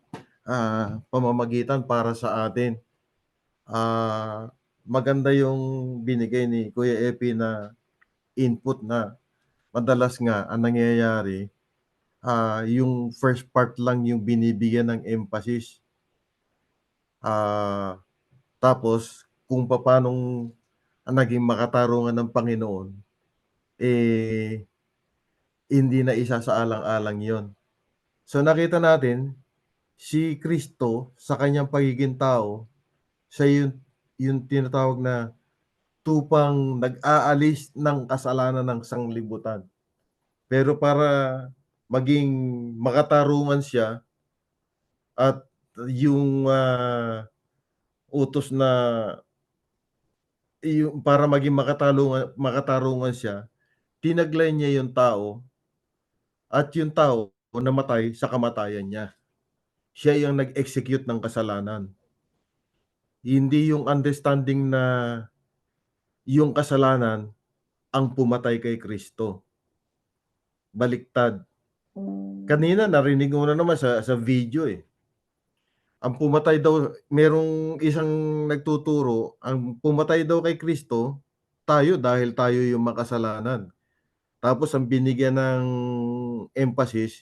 pamamagitan para sa atin. Maganda yung binigay ni Kuya Epi na input na madalas nga ang nangyayari, yung first part lang yung binibigyan ng emphasis. Tapos kung paanong naging makatarungan ng Panginoon, hindi na isa sa alang-alang yon. So nakita natin, si Kristo sa kanyang pagiging tao, siya yung tinatawag na tupang nag-aalis ng kasalanan ng sanglibutan. Pero para maging makatarungan siya at yung utos na yung para maging makatarungan siya, tinaglay niya yung tao at yung tao namatay sa kamatayan niya. Siya yung nag-execute ng kasalanan. Hindi yung understanding na yung kasalanan ang pumatay kay Kristo. Baliktad. Kanina narinig mo na naman sa video eh. Ang pumatay daw, merong isang nagtuturo, ang pumatay daw kay Kristo, tayo dahil tayo yung makasalanan. Tapos ang binigyan ng emphasis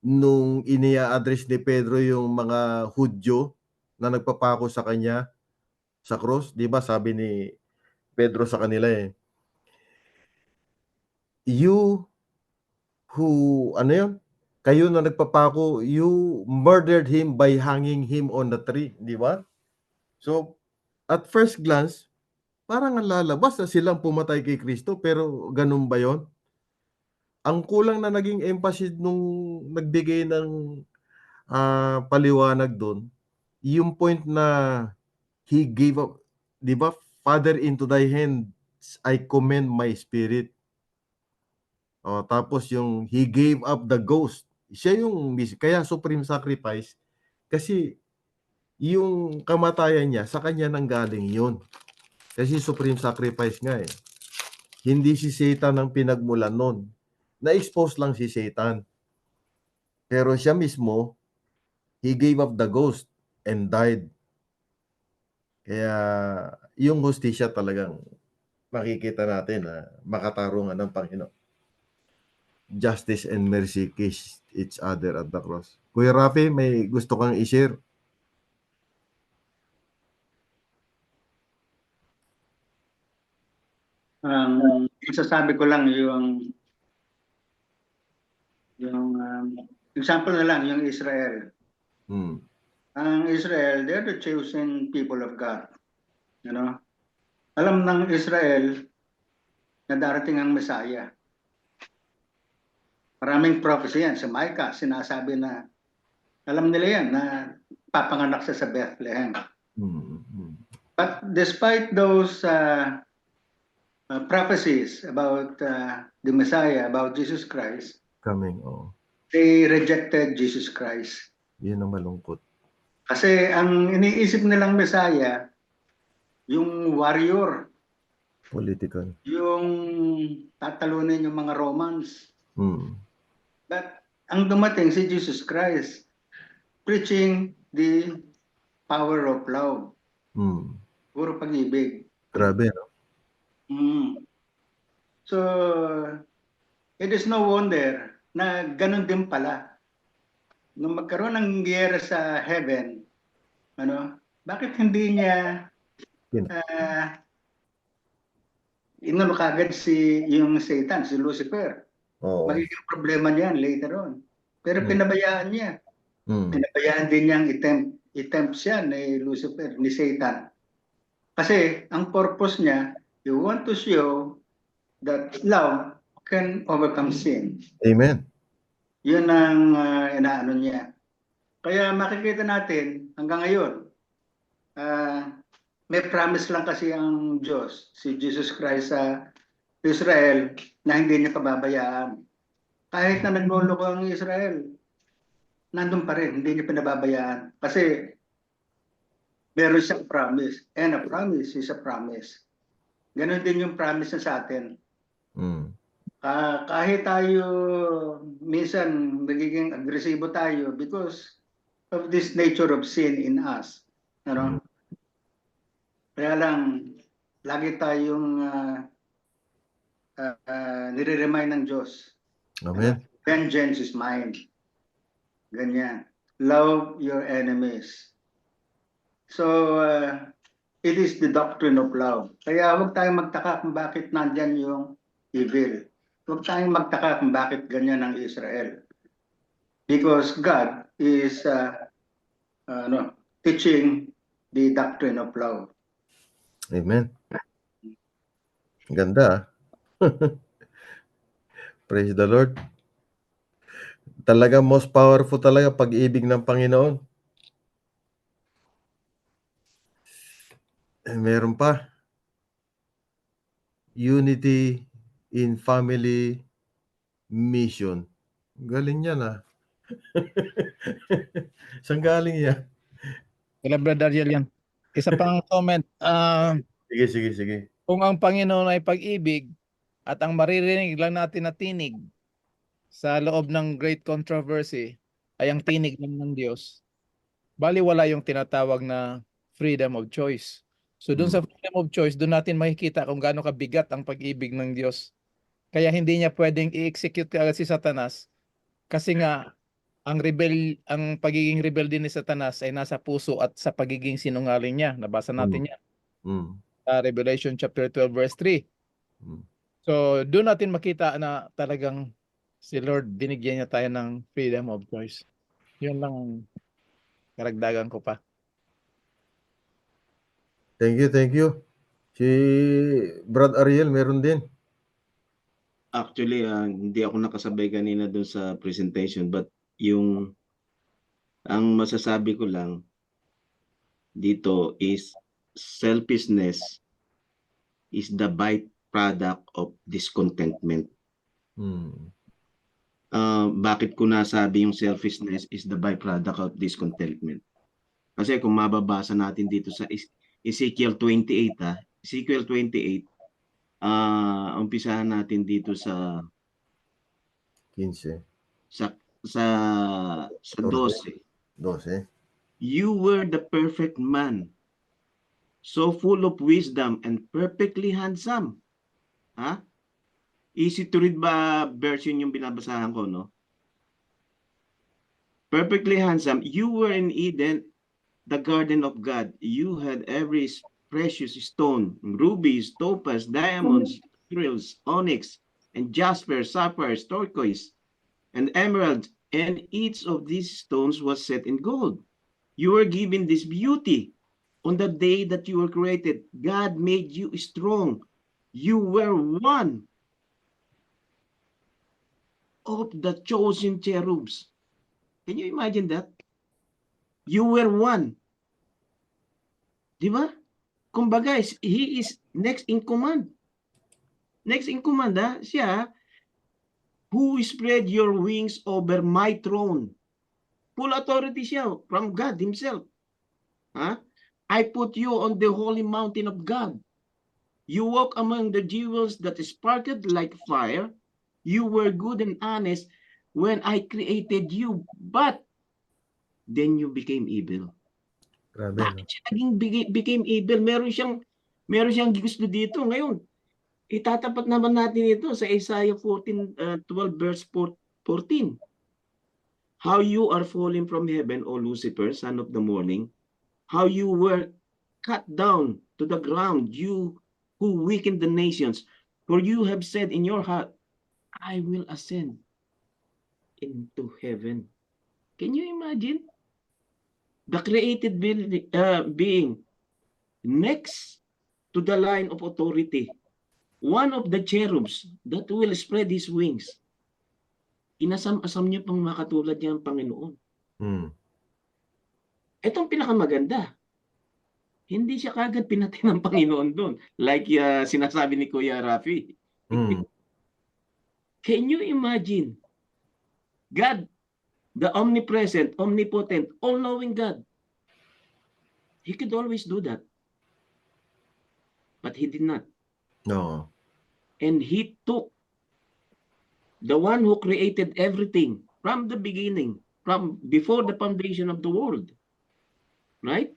nung inia-address ni Pedro yung mga Hudyo na nagpapako sa kanya sa cross, 'di ba? Sabi ni Pedro sa kanila eh, you who ano yun? Kayo na nagpapako, you murdered him by hanging him on the tree, 'di ba? So, at first glance, parang ang lalabas na silang pumatay kay Kristo, pero ganun ba 'yon? Ang kulang na naging emphasis nung nagbigay ng, paliwanag dun, yung point na he gave up, 'di ba? "Father, into thy hands I commend my spirit." Oh, tapos yung he gave up the ghost, siya yung kaya supreme sacrifice kasi yung kamatayan niya sa kanya nanggaling yun. Kasi supreme sacrifice nga eh. Hindi si Satan ang pinagmulan nun. Na-expose lang si Satan. Pero siya mismo, he gave up the ghost and died. Kaya yung hustisya talagang makikita natin na makatarungan ng Panginoon. Justice and mercy kiss each other at the cross. Kuya Rafi, may gusto kang i-share? Ang isasabi ko lang yung example na lang, yung Israel. Hmm. Ang Israel, they're the chosen people of God. You know? Alam ng Israel na darating ang Messiah. Maraming prophecy yan. Sa Micah, sinasabi na, alam nila yan na papanganak siya sa Bethlehem. Hmm. Hmm. But despite those prophecies about the Messiah, about Jesus Christ, Coming, oh. they rejected Jesus Christ. Yun ang malungkot. Kasi ang iniisip nilang Messiah, yung warrior, Political. yung tatalunin yung mga Romans. Hmm. But ang dumating si Jesus Christ, preaching the power of love, Hmm. puro pag-ibig. Grabe, no? So, it is no wonder na ganun din pala. Nung magkaroon ng giyera sa heaven, bakit hindi niya inano kagad yung Satan, si Lucifer? Oo. Magiging problema niyan later on. Pero pinabayaan niya. Hmm. Pinabayaan din niyang i-tempt siya ni Lucifer, ni Satan. Kasi ang purpose niya, you want to show that love can overcome sin. Amen. Yun ang inaano niya. Kaya makikita natin hanggang ngayon, may promise lang kasi ang Diyos, si Jesus Christ sa Israel, na hindi niya pababayaan. Kahit na nagluloko ang Israel, nandun pa rin, hindi niya pinababayaan. Kasi meron siyang promise. And a promise is a promise. Ganon din yung promise na sa atin. Hmm. Kahit tayo minsan nagiging agresibo tayo because of this nature of sin in us. Kaya lang, lagi tayong nire-remind ng Diyos. Amen. Vengeance is mine. Ganyan. Love your enemies. So, it is the doctrine of love. Kaya huwag tayong magtaka kung bakit nandyan yung evil. Huwag tayong magtaka kung bakit ganyan ang Israel. Because God is teaching the doctrine of love. Amen. Ganda. Praise the Lord. Talaga most powerful talaga pag-ibig ng Panginoon. Meron pa. Unity in family mission. Galing yan ah. Saan galing yan? Kila Brother Ariel yan. Isa pang comment, Sige. kung ang Panginoon ay pag-ibig at ang maririnig lang natin na tinig sa loob ng great controversy ay ang tinig ng Diyos, baliwala yung tinatawag na freedom of choice. So doon sa freedom of choice, doon natin makikita kung gaano kabigat ang pag-ibig ng Diyos. Kaya hindi niya pwedeng i-execute agad si Satanas kasi nga ang pagiging rebelde ni Satanas ay nasa puso at sa pagiging sinungaling niya. Nabasa natin yan Mm. sa Revelation chapter 12 verse 3. Mm. So doon natin makita na talagang si Lord binigyan niya tayo ng freedom of choice. Yun lang ang karagdagan ko pa. Thank you, thank you. Si Brad Ariel meron din. Actually, hindi ako nakasabay kanina doon sa presentation, but ang masasabi ko lang dito is selfishness is the byproduct of discontentment. Mm. Bakit ko nasabi yung selfishness is the byproduct of discontentment? Kasi kung mababasa natin dito sa Ezekiel 28, Ezekiel 28, umpisahan natin dito sa 15, sa 12. 12. You were the perfect man, so full of wisdom and perfectly handsome. Ha? Easy to read ba version yung binabasahan ko, no? Perfectly handsome. You were in Eden, the garden of God. You had every precious stone, rubies, topaz, diamonds, beryls, onyx, and jasper, sapphire, turquoise, and emerald, and each of these stones was set in gold. You were given this beauty on the day that you were created. God made you strong. You were one of the chosen cherubs. Can you imagine that? You were one. Di ba? Kumbaga, he is next in command. Next in command, siya, who spread your wings over my throne. Full authority siya from God himself. I put you on the holy mountain of God. You walk among the jewels that sparkled like fire. You were good and honest when I created you, but then you became evil. Grabe, no? Bakit siya naging became evil? Meron siyang gusto dito. Ngayon, itatapat naman natin ito sa Isaiah 12 verse 14. How you are falling from heaven, O Lucifer, son of the morning. How you were cut down to the ground, you who weakened the nations. For you have said in your heart, I will ascend into heaven. Can you imagine? The created being next to the line of authority, one of the cherubs that will spread his wings. Inasam-asam niya pang makatulad niya ang Panginoon. Mm. Itong pinakamaganda. Hindi siya kagad pinatay ng Panginoon doon. Like sinasabi ni Kuya Rafi. Mm. Can you imagine? God, the omnipresent, omnipotent, all-knowing God. He could always do that. But he did not. No. And he took the one who created everything from the beginning, from before the foundation of the world, right?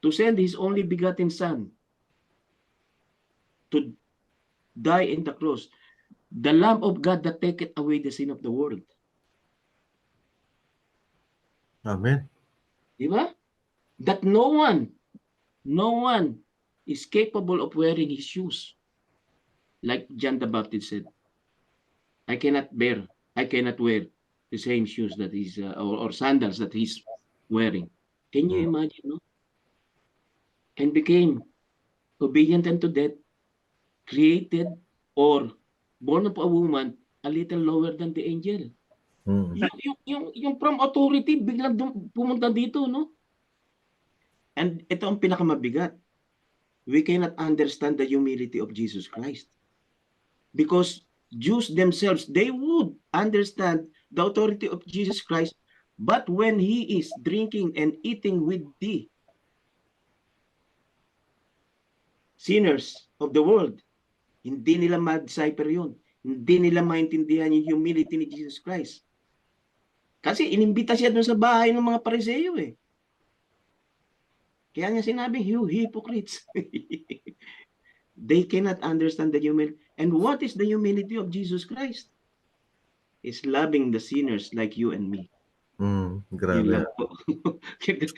To send his only begotten son to die in the cross. The Lamb of God that taketh away the sin of the world. Amen. Di ba? That no one is capable of wearing his shoes. Like John the Baptist said, I cannot wear the same shoes that he's, or sandals that he's wearing. Can you imagine, no? And became obedient unto death, created or born of a woman, a little lower than the angel. Mm. Yung from authority, biglang pumunta dito, no? And ito ang pinakamabigat. We cannot understand the humility of Jesus Christ. Because Jews themselves, they would understand the authority of Jesus Christ, but when he is drinking and eating with the sinners of the world, hindi nila ma-decipher yun. Hindi nila maintindihan yung humility ni Jesus Christ. Kasi inimbita siya doon sa bahay ng mga Pariseo eh. Kaya niya sinabi, you hypocrites. They cannot understand the humility. And what is the humility of Jesus Christ? Is loving the sinners like you and me. Yun Grabe. lang po.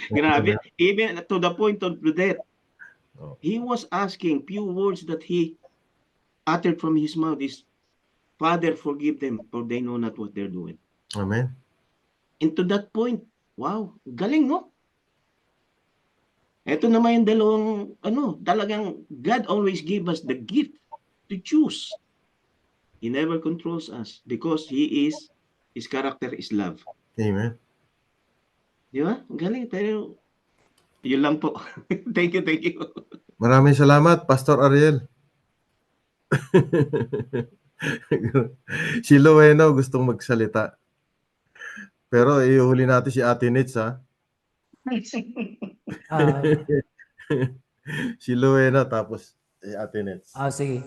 Grabe. Even to the point of death. Oh. He was asking few words that he uttered from his mouth is, Father, forgive them, for they know not what they're doing. Amen. And to that point, wow, galing, no? Ito naman yung dalawang, talagang God always give us the gift to choose. He never controls us because His character is love. Amen. Di ba? Galing, pero yun lang po. Thank you, thank you. Maraming salamat, Pastor Ariel. Si Lueno gustong magsalita. Pero ihuli natin si Ate Nitz, ha? Ah, Si Lueno tapos si Ate Nitz. sige.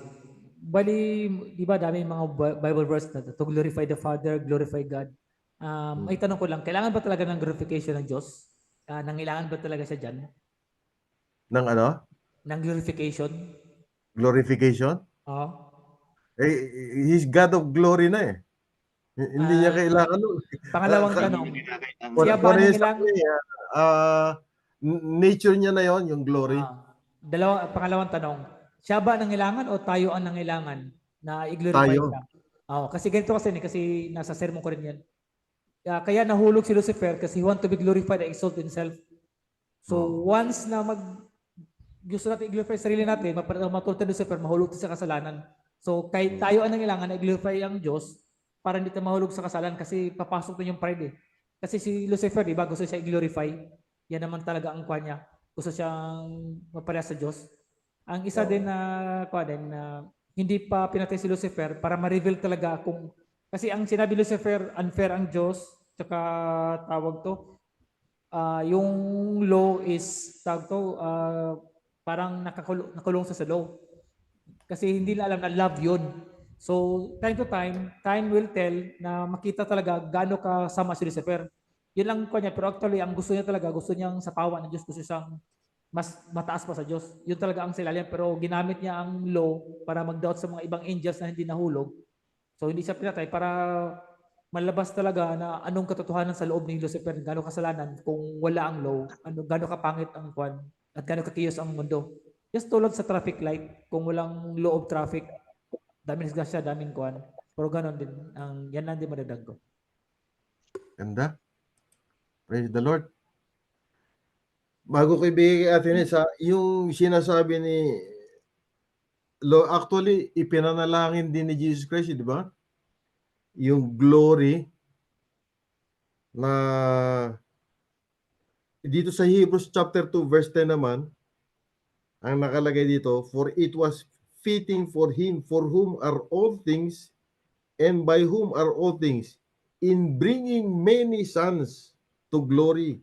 Bali, di ba dami mga Bible verse na to glorify the Father, glorify God. May tanong ko lang, kailangan ba talaga ng glorification ng Diyos? Nangailangan ba talaga siya dyan? Ng ano? Ng glorification? Glorification? Oo. He's God of glory na eh. Hindi niya kailangan. Pangalawang Ka- tanong, Kailangan. siya ba nangailangan? Nature niya na yon, yung glory. Pangalawang tanong, siya ba nangailangan o tayo ang nangailangan na i-glorify Tayo. siya? Kasi ganito kasi nasa sermon ko rin yan. Kaya nahulog si Lucifer kasi he want to be glorified and exalt himself. So once na gusto natin i-glorify sarili natin, matulad ni Lucifer, mahulog sa kasalanan. So kahit tayo ang nangailangan na i-glorify ang Diyos para hindi tayo mahulog sa kasalanan kasi papasok na yung pride eh. Kasi si Lucifer, di ba, gusto siya i-glorify. Yan naman talaga ang kwa niya. Gusto siyang mapareha sa Diyos. Ang isa din na hindi pa pinatay si Lucifer para ma-reveal talaga kung kasi ang sinabi Lucifer, unfair ang Diyos, tsaka tawag to, yung law is, parang nakulong sa law. Kasi hindi na alam na love yun. So, time to time will tell na makita talaga gaano kasama si Lucifer. Yun lang ko niya, pero actually, ang gusto niya talaga, gusto niyang sa pawa ng Diyos, gusto siyang mas mataas pa sa Diyos. Yun talaga ang silalim, pero ginamit niya ang law para mag-doubt sa mga ibang angels na hindi nahulog. So hindi siya pinatay para malabas talaga na anong katotohanan sa loob ni Lucifer, gaano kasalanan kung wala ang law, gaano kapangit ang kwan, at gaano kakiyos ang mundo. Just tulad sa traffic light, kung walang law of traffic, daming disgrasya, daming kwan. Pero ganon din, yan lang din madagdag ko. Ganda. Praise the Lord. Bago ko ibigay kay Ate Nitz, yung sinasabi ni actually, ipinanalangin din ni Jesus Christ, di ba? Yung glory na dito sa Hebrews chapter 2 verse 10 naman, ang nakalagay dito, for it was fitting for him for whom are all things and by whom are all things, in bringing many sons to glory,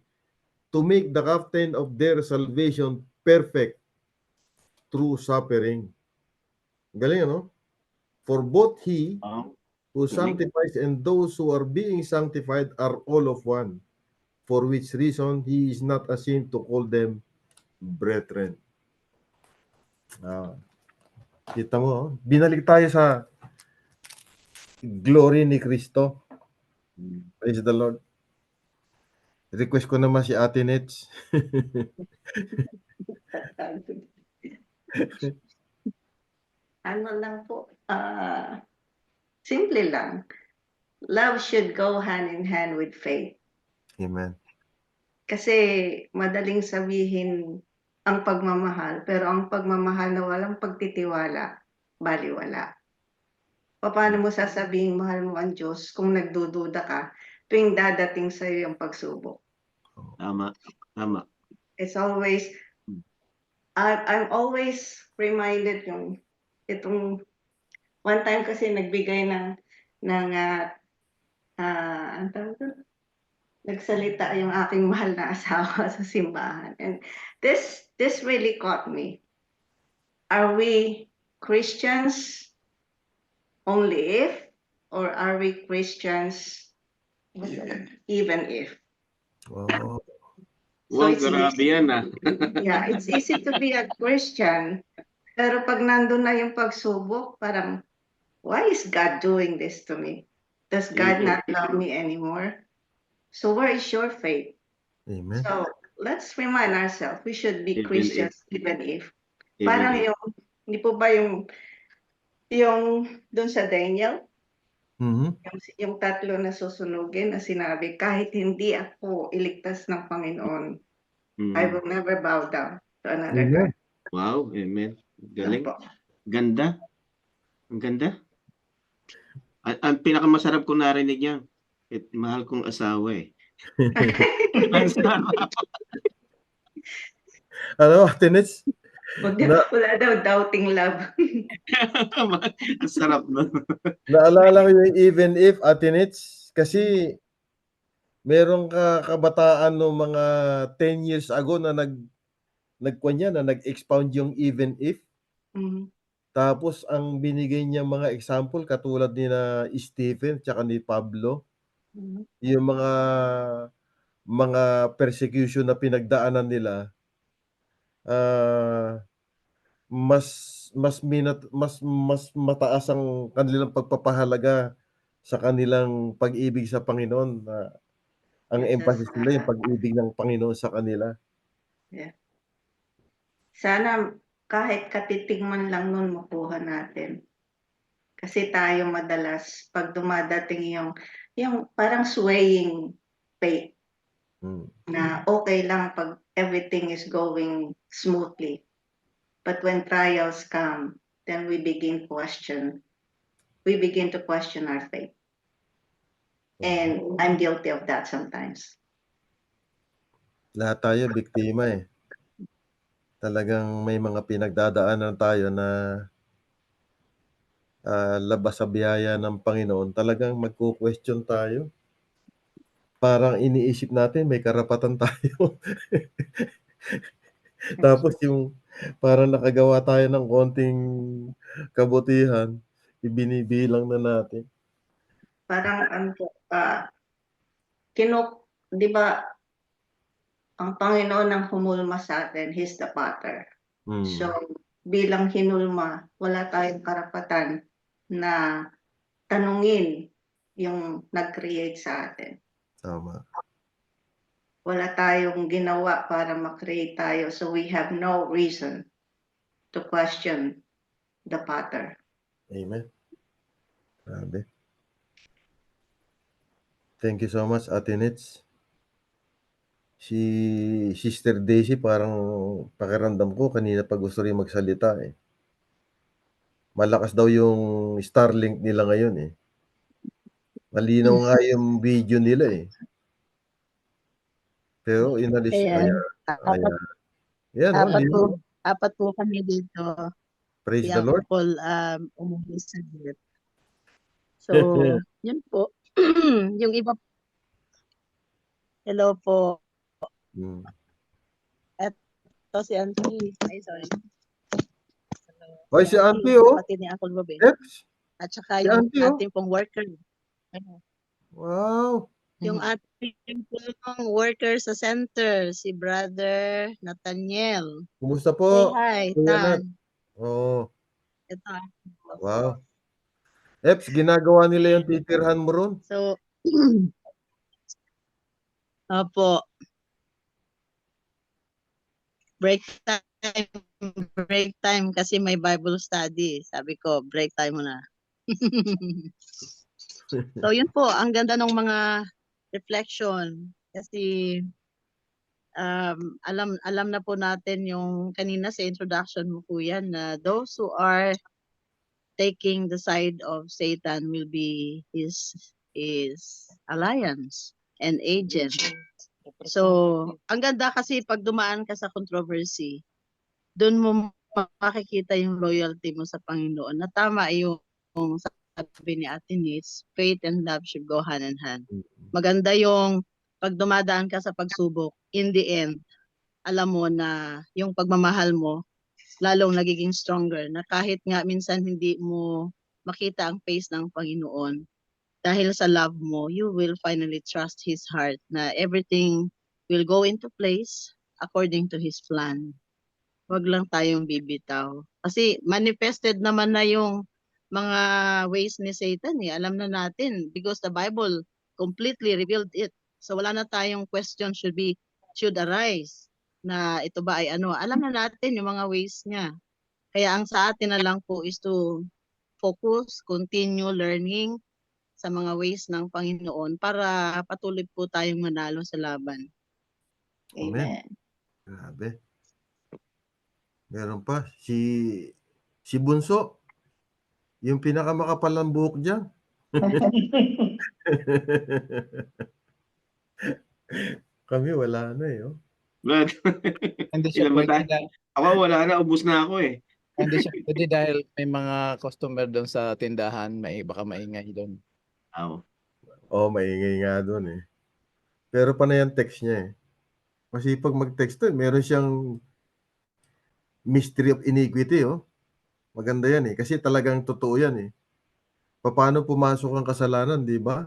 to make the captain of their salvation perfect through suffering. Galing, ano? For both he who sanctifies and those who are being sanctified are all of one, for which reason he is not ashamed to call them brethren. Kita mo, binalik tayo sa glory ni Kristo. Praise the Lord. Request ko naman si Ate Nitz. Ano lang po, simple lang. Love should go hand in hand with faith. Amen. Kasi madaling sabihin ang pagmamahal, pero ang pagmamahal na walang pagtitiwala, baliwala. Paano mo sasabihin mahal mo ang Diyos kung nagdududa ka tuwing dadating sa iyo yung pagsubok? Tama. Tama. It's always, I'm always reminded yung itong one time kasi nagbigay ng ang tawag doon? Nagsalita yung aking mahal na asawa sa simbahan. And this really caught me. Are we Christians only if, or are we Christians even if? Oh, So Wow, it's grabe easy. yan ah. Yeah, it's easy to be a Christian. Pero pag nandun na yung pagsubok, parang, why is God doing this to me? Does God not love me anymore? So where is your faith? amen. So let's remind ourselves, we should be Even Christians even if. Even Parang if. yung, hindi po ba yung dun sa Daniel, Mhm. yung tatlo na susunugin na sinabi, kahit hindi ako iligtas ng Panginoon, I Mm. will never bow down to another Amen. God. Wow, amen. Ano Galing. po? Ganda. Ang ganda. Ang pinakamasarap ko narinig yan. Mahal kong asawa eh. Ang sarap. Ano, Ate Nets? Wala daw doubting love. Ang sarap nun. Naalala ko yung even if, Ate Nets, kasi merong kabataan no mga 10 years ago na nag-expound yung even if. Mhm. Tapos ang binigay niya mga example katulad ni na Stephen tsaka ni Pablo, Mhm. yung mga persecution na pinagdaanan nila, ah, mas mataas ang kanilang pagpapahalaga sa kanilang pag-ibig sa Panginoon, na ang Yes, emphasis nila yung pag-ibig ng Panginoon sa kanila. sana kahit katiting man lang nun makuha natin. Kasi tayo madalas, pag dumadating yung parang swaying faith, Hmm. na okay lang pag everything is going smoothly. But when trials come, then we begin to question our faith. And I'm guilty of that sometimes. Lahat tayo biktima eh. Talagang may mga pinagdadaanan tayo na labas sa biyaya ng Panginoon, talagang magku-question tayo. Parang iniisip natin may karapatan tayo. Tapos yung parang nakagawa tayo ng konting kabutihan, ibinibilang na natin. Parang di ba, ang Panginoon ang humulma sa atin, He's the potter. So, bilang hinulma, wala tayong karapatan na tanungin yung nag-create sa atin. Tama. Wala tayong ginawa para ma-create tayo, so we have no reason to question the potter. Amen. Grabe. Thank you so much, Ate Nets. Si Sister Daisy parang pakiramdam ko kanina pa gusto rin magsalita eh. Malakas daw yung Starlink nila ngayon eh. Malinaw nga yung video nila eh. Pero inalis Ayan. ayan. Yan oh, Apat po kami dito. praise Si the Lord. Uncle umuwi sa jet. So, yun po. Yung iba, hello po. Hmm. Ito si Auntie. Ay, sorry. Hoy, si Auntie oh. Kapatid ni Uncle Bob eh. Eps. At saka Si yung Auntie, oh. ating pong worker. Wow. Yung ating pong worker sa center, si Brother Nathaniel. Kumusta Say po? hi, Kuya Nat. Tan. Oh, Ito. wow. Eps, ginagawa nila yung titirhan mo ron. So, opo. Break time kasi may Bible study. Sabi ko, break time muna. So, yun po. Ang ganda ng mga reflection. Kasi alam na po natin yung kanina sa introduction mo po yan na those who are taking the side of Satan will be his alliance and agent. So, ang ganda kasi pag dumaan ka sa controversy, doon mo makikita yung loyalty mo sa Panginoon. Na tama yung sabi ni Ate Nitz, faith and love should go hand in hand. Maganda yung pag dumadaan ka sa pagsubok, in the end, alam mo na yung pagmamahal mo, lalong nagiging stronger. Na kahit nga minsan hindi mo makita ang face ng Panginoon. Dahil sa love mo, you will finally trust His heart na everything will go into place according to His plan. Huwag lang tayong bibitaw. Kasi manifested naman na yung mga ways ni Satan eh. Alam na natin because the Bible completely revealed it. So wala na tayong question should arise na ito ba ay ano. Alam na natin yung mga ways niya. Kaya ang sa atin na lang po is to focus, continue learning sa mga ways ng Panginoon para patuloy po tayong manalo sa laban. Amen. Amen. Grabe. Meron pa. Si Bunso. Yung pinakamakapal ng buhok diyan. Kami wala na eh. Oh. Brad, Hindi siya ilan ba pwede tayo? dahil, Ako wala na, ubus na ako eh. hindi siya pwede dahil may mga customer doon sa tindahan, baka maingay doon. Oo. Oh, maingay nga doon eh. Pero panay ang text niya eh. Masipag mag-text to, meron siyang mystery of iniquity oh. Maganda yan eh. Kasi talagang totoo yan eh. Paano pumasok ang kasalanan, di ba?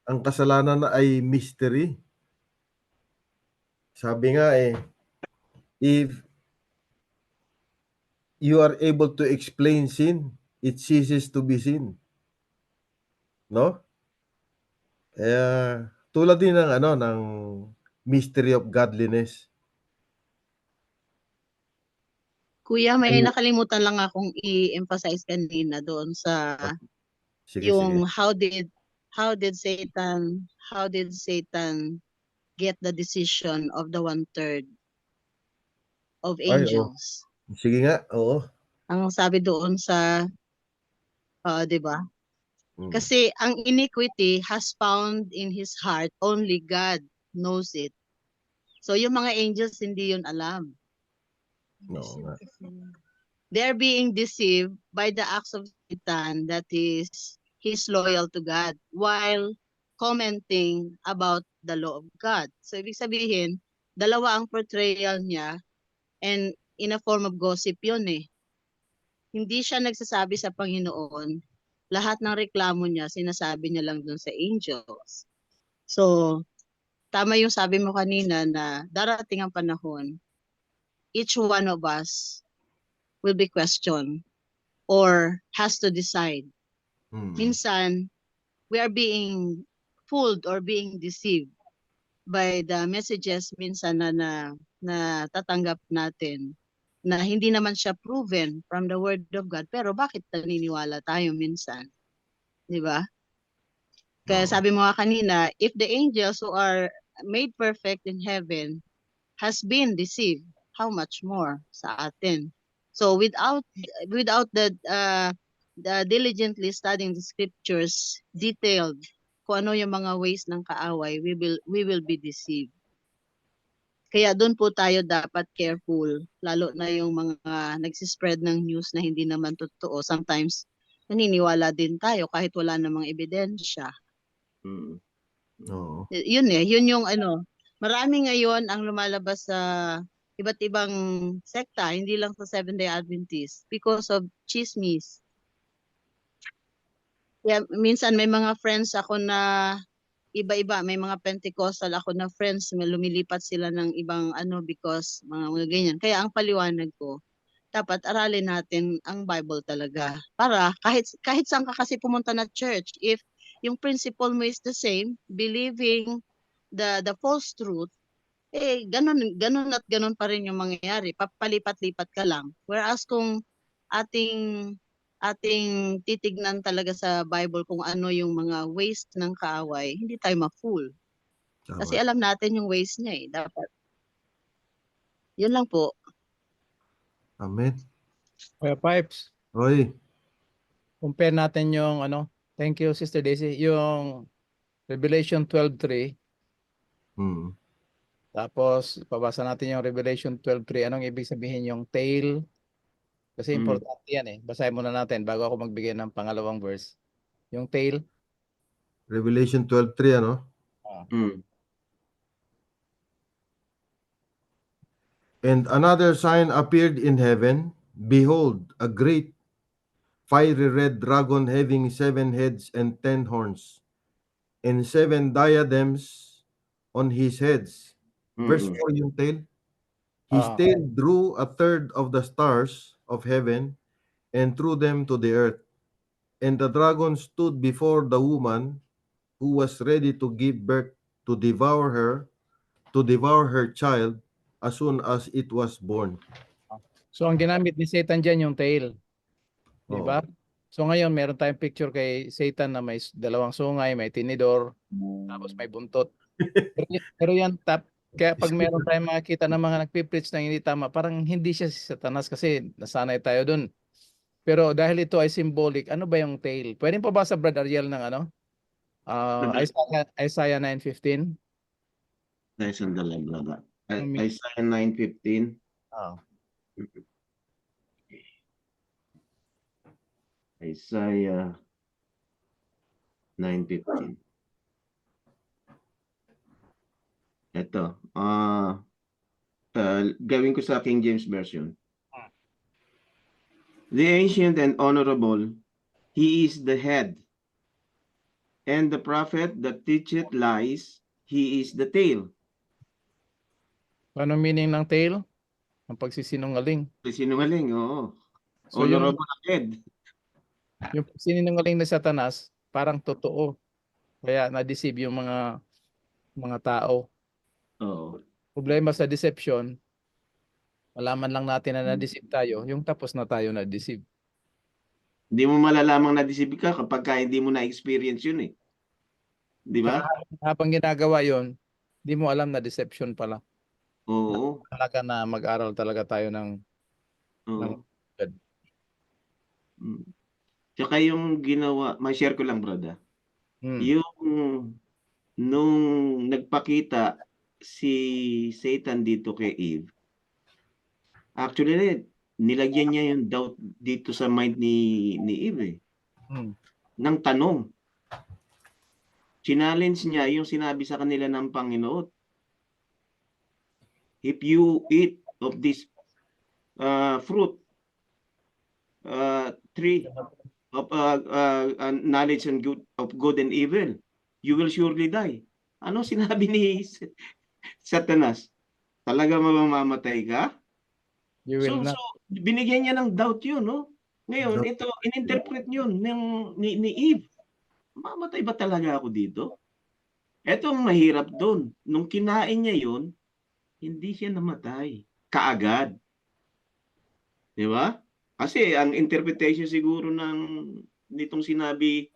Ang kasalanan na ay mystery. Sabi nga eh, if you are able to explain sin, it ceases to be sin. No? Kaya tulad din ng ng mystery of godliness. Kuya, may Ay- nakalimutan lang akong i-emphasize kanina doon sa Sige, yung sige. how did Satan get the decision of the 1/3 of Ay, oh. angels? Sige nga, oo. Ang sabi doon sa 'di ba? Mm. Kasi ang iniquity has found in his heart, only God knows it. So yung mga angels hindi yun alam. Oo nga. They're being deceived by the acts of Satan that he's loyal to God while commenting about the law of God. So ibig sabihin, dalawa ang portrayal niya and in a form of gossip yun eh. Hindi siya nagsasabi sa Panginoon, lahat ng reklamo niya sinasabi niya lang dun sa angels. So, tama yung sabi mo kanina na darating ang panahon, each one of us will be questioned or has to decide. Mm. Minsan, we are being fooled or being deceived by the messages minsan na tatanggap natin na hindi naman siya proven from the Word of God. Pero bakit naniniwala tayo minsan? Di ba? Kaya Oo. sabi mo nga kanina, if the angels who are made perfect in heaven has been deceived, how much more sa atin? So without the diligently studying the scriptures detailed kung ano yung mga ways ng kaaway, we will be deceived. Kaya doon po tayo dapat careful, lalo na yung mga nagsispread ng news na hindi naman totoo. Sometimes naniniwala din tayo kahit wala namang ebidensya. Mm. Oo. Yun yun yung marami ngayon ang lumalabas sa iba't ibang sekta, hindi lang sa Seventh-day Adventist because of chismis. Kaya minsan may mga friends ako na iba-iba, may mga Pentecostal ako na friends, may lumilipat sila ng ibang because mga ganyan. Kaya ang paliwanag ko, dapat aralin natin ang Bible talaga. Para kahit saan ka kasi pumunta na church, if yung principle mo is the same, believing the false truth, ganun at ganun pa rin yung mangyayari. Papalipat-lipat ka lang. Whereas kung ating titignan talaga sa Bible kung ano yung mga ways ng kaaway, hindi tayo ma-fool. Kasi Tama. alam natin yung ways niya dapat. Yun lang po. Amen. Kuya Pipes, Oy. compare natin yung thank you Sister Daisy, yung Revelation 12:3, Mm. tapos pabasa natin yung Revelation 12:3. Anong ibig sabihin yung tail? Kasi importante yan eh. Basahin muna natin bago ako magbigay ng pangalawang verse. Yung tail. Revelation 12:3 Mm. And another sign appeared in heaven, behold, a great fiery red dragon having 7 heads and 10 horns, and 7 diadems on his heads. Verse Mm-mm. 4 yung tail. His Ah. tail drew a third of the stars of heaven and threw them to the earth. And the dragon stood before the woman who was ready to give birth to devour her child as soon as it was born. So ang ginamit ni Satan diyan yung tail. Di Oo. ba? So ngayon meron tayong picture kay Satan na may dalawang sungay, may tinidor, tapos may buntot. Pero yan kaya pag meron tayong makikita ng mga nagpipreach na hindi tama, parang hindi siya si Satanas kasi nasanay tayo dun. Pero dahil ito ay symbolic, ano ba yung tail? Pwede pa ba sa Brad Ariel ng ano? Isaiah 9:15? Dahil sandali, brother. May- Isaiah 9:15. Ah. Isaiah 9:15. Ito. Gawin ko sa King James Version. The ancient and honorable, he is the head. And the prophet that teacheth lies, he is the tail. Ano meaning ng tail? Ang pagsisinungaling. Sinungaling, oo. So yung Honorable head. pagsisinungaling na Satanas, parang totoo. Kaya na-deceive yung mga tao. Oo. Problema sa deception, malaman lang natin na na-deceive tayo, yung tapos na tayo na-deceive. Hindi mo malalamang na-deceive ka kapag hindi mo na-experience yun eh. Di ba? Habang ginagawa yon, di mo alam na deception pala. Oo. Talaga na mag-aral talaga tayo ng Oo. Tsaka yung ginawa, may share ko lang, brother. Yung nung nagpakita si Satan dito kay Eve, actually, nilagyan niya yung doubt dito sa mind ni Eve ng tanong. Challenge niya yung sinabi sa kanila ng Panginoon. If you eat of this fruit, tree of knowledge and good of good and evil, you will surely die. Ano sinabi ni Satanas? Talaga mamamatay ka? You will not. So binigyan niya ng doubt yun, no? Ngayon, ito, in-interpret yun ni Eve. Mamatay ba talaga ako dito? Ito ang mahirap doon. Nung kinain niya yun, hindi siya namatay. Kaagad. Di ba? Kasi ang interpretation siguro nitong sinabi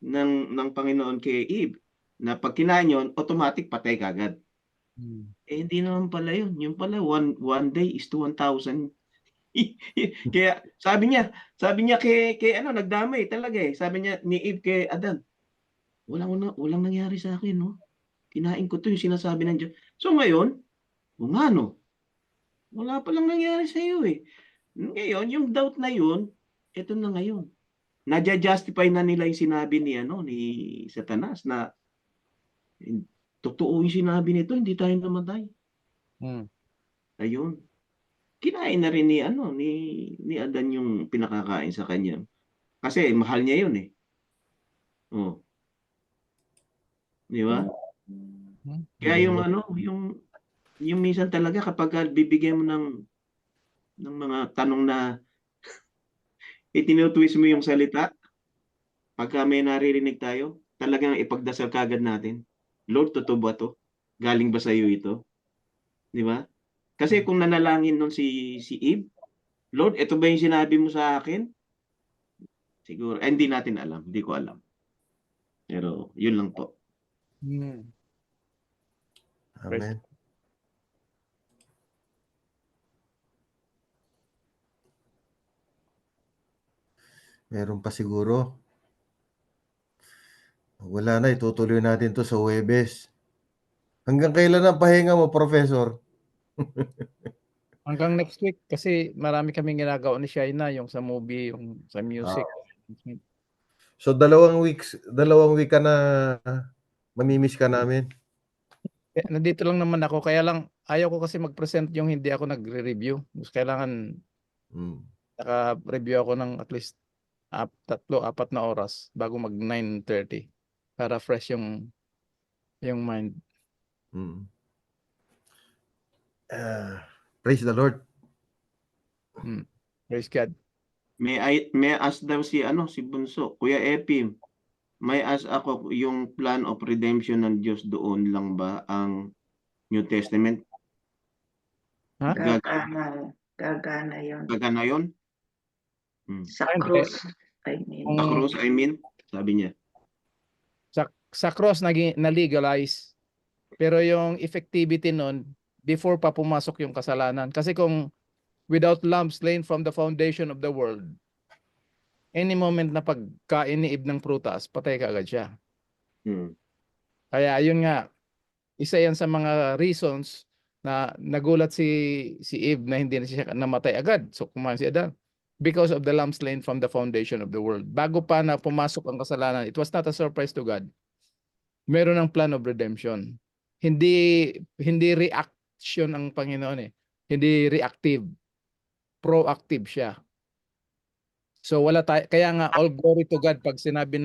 ng Panginoon kay Eve, na pag kinain yun, automatic patay kaagad. Hindi naman pala yun. Yung pala, one day is to 1,000. Kaya sabi niya kay nagdamay talaga eh. Sabi niya ni Eve kay Adan, walang nangyari sa akin, no? Kinain ko to yung sinasabi ng Diyos. So ngayon, no? Wala palang nangyari sa iyo eh. Ngayon, yung doubt na yun, ito na ngayon. Nadja-justify na nila yung sinabi ni Satanas na totoo yung sinabi nito, hindi tayo namatay. Ayun. Kinain na rin ni Adan yung pinakakain sa kanya. Kasi mahal niya yun eh. Oh. Di ba? Kaya yung minsan talaga kapag bibigyan mo ng mga tanong na itinutwist mo yung salita, pagka may naririnig tayo, talagang ipagdasal kagad natin. Lord, totoo ba to? Galing ba sa iyo ito? Di ba? Kasi kung nanalangin nun si Eve, Lord, ito ba yung sinabi mo sa akin? Siguro, hindi natin alam. Hindi ko alam. Pero, yun lang po. Amen. Meron pa siguro. Wala na, itutuloy natin to sa Huwebes. Hanggang kailan ang pahinga mo, Professor? Hanggang next week kasi marami kaming ginagawa ni Shaina, yung sa movie, yung sa music. So 2 week ka na mamimiss ka namin. Nandito lang naman ako, kaya lang ayaw ko kasi mag-present yung hindi ako nagre-review. Kailangan naka-review ako ng at least 3-4 na oras bago mag 9:30 para fresh yung mind. Mm. Praise the Lord. Praise God. May ask daw si Bunso, Kuya Epi, may ask ako yung plan of redemption ng Diyos doon lang ba ang New Testament? Ha? Gagana yun. Gagana yun? Sa Hindi. krus, I mean. Sa cross, I mean, sabi niya. Sa cross na-legalize. Pero yung effectivity nun, before pa pumasok yung kasalanan. Kasi kung without lamb slain from the foundation of the world, any moment na pagkain ni Eve ng prutas, patay ka agad siya. Kaya yun nga, isa yan sa mga reasons na nagulat si Eve na hindi na siya namatay agad. So kumain si Adan. Because of the lamb slain from the foundation of the world. Bago pa na pumasok ang kasalanan, it was not a surprise to God. Meron ng plan of redemption. Hindi reaction ang Panginoon eh. Hindi reactive. Proactive siya. So wala tayo, kaya nga all glory to God pag sinabi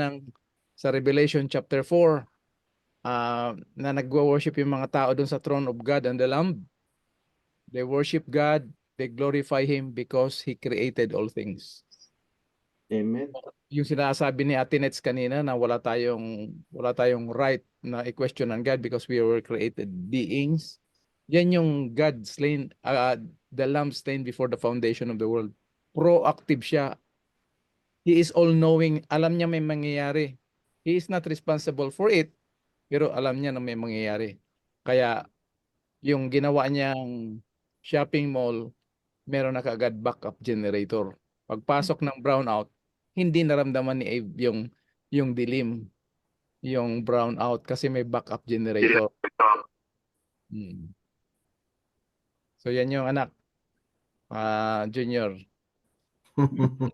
sa Revelation chapter 4 na nagwo-worship yung mga tao doon sa throne of God and the Lamb. They worship God, they glorify Him because He created all things. Amen. Yung sinasabi ni Ate Nets kanina na wala tayong right na i-question on God because we were created beings. Yan yung God slain, the Lamb slain before the foundation of the world. Proactive siya. He is all-knowing. Alam niya may mangyayari. He is not responsible for it, pero alam niya na may mangyayari. Kaya yung ginawa niyang shopping mall, meron na kaagad backup generator. Pagpasok ng brownout, hindi naramdaman ni Eve yung dilim, yung brownout kasi may backup generator. So yan yung anak, Junior.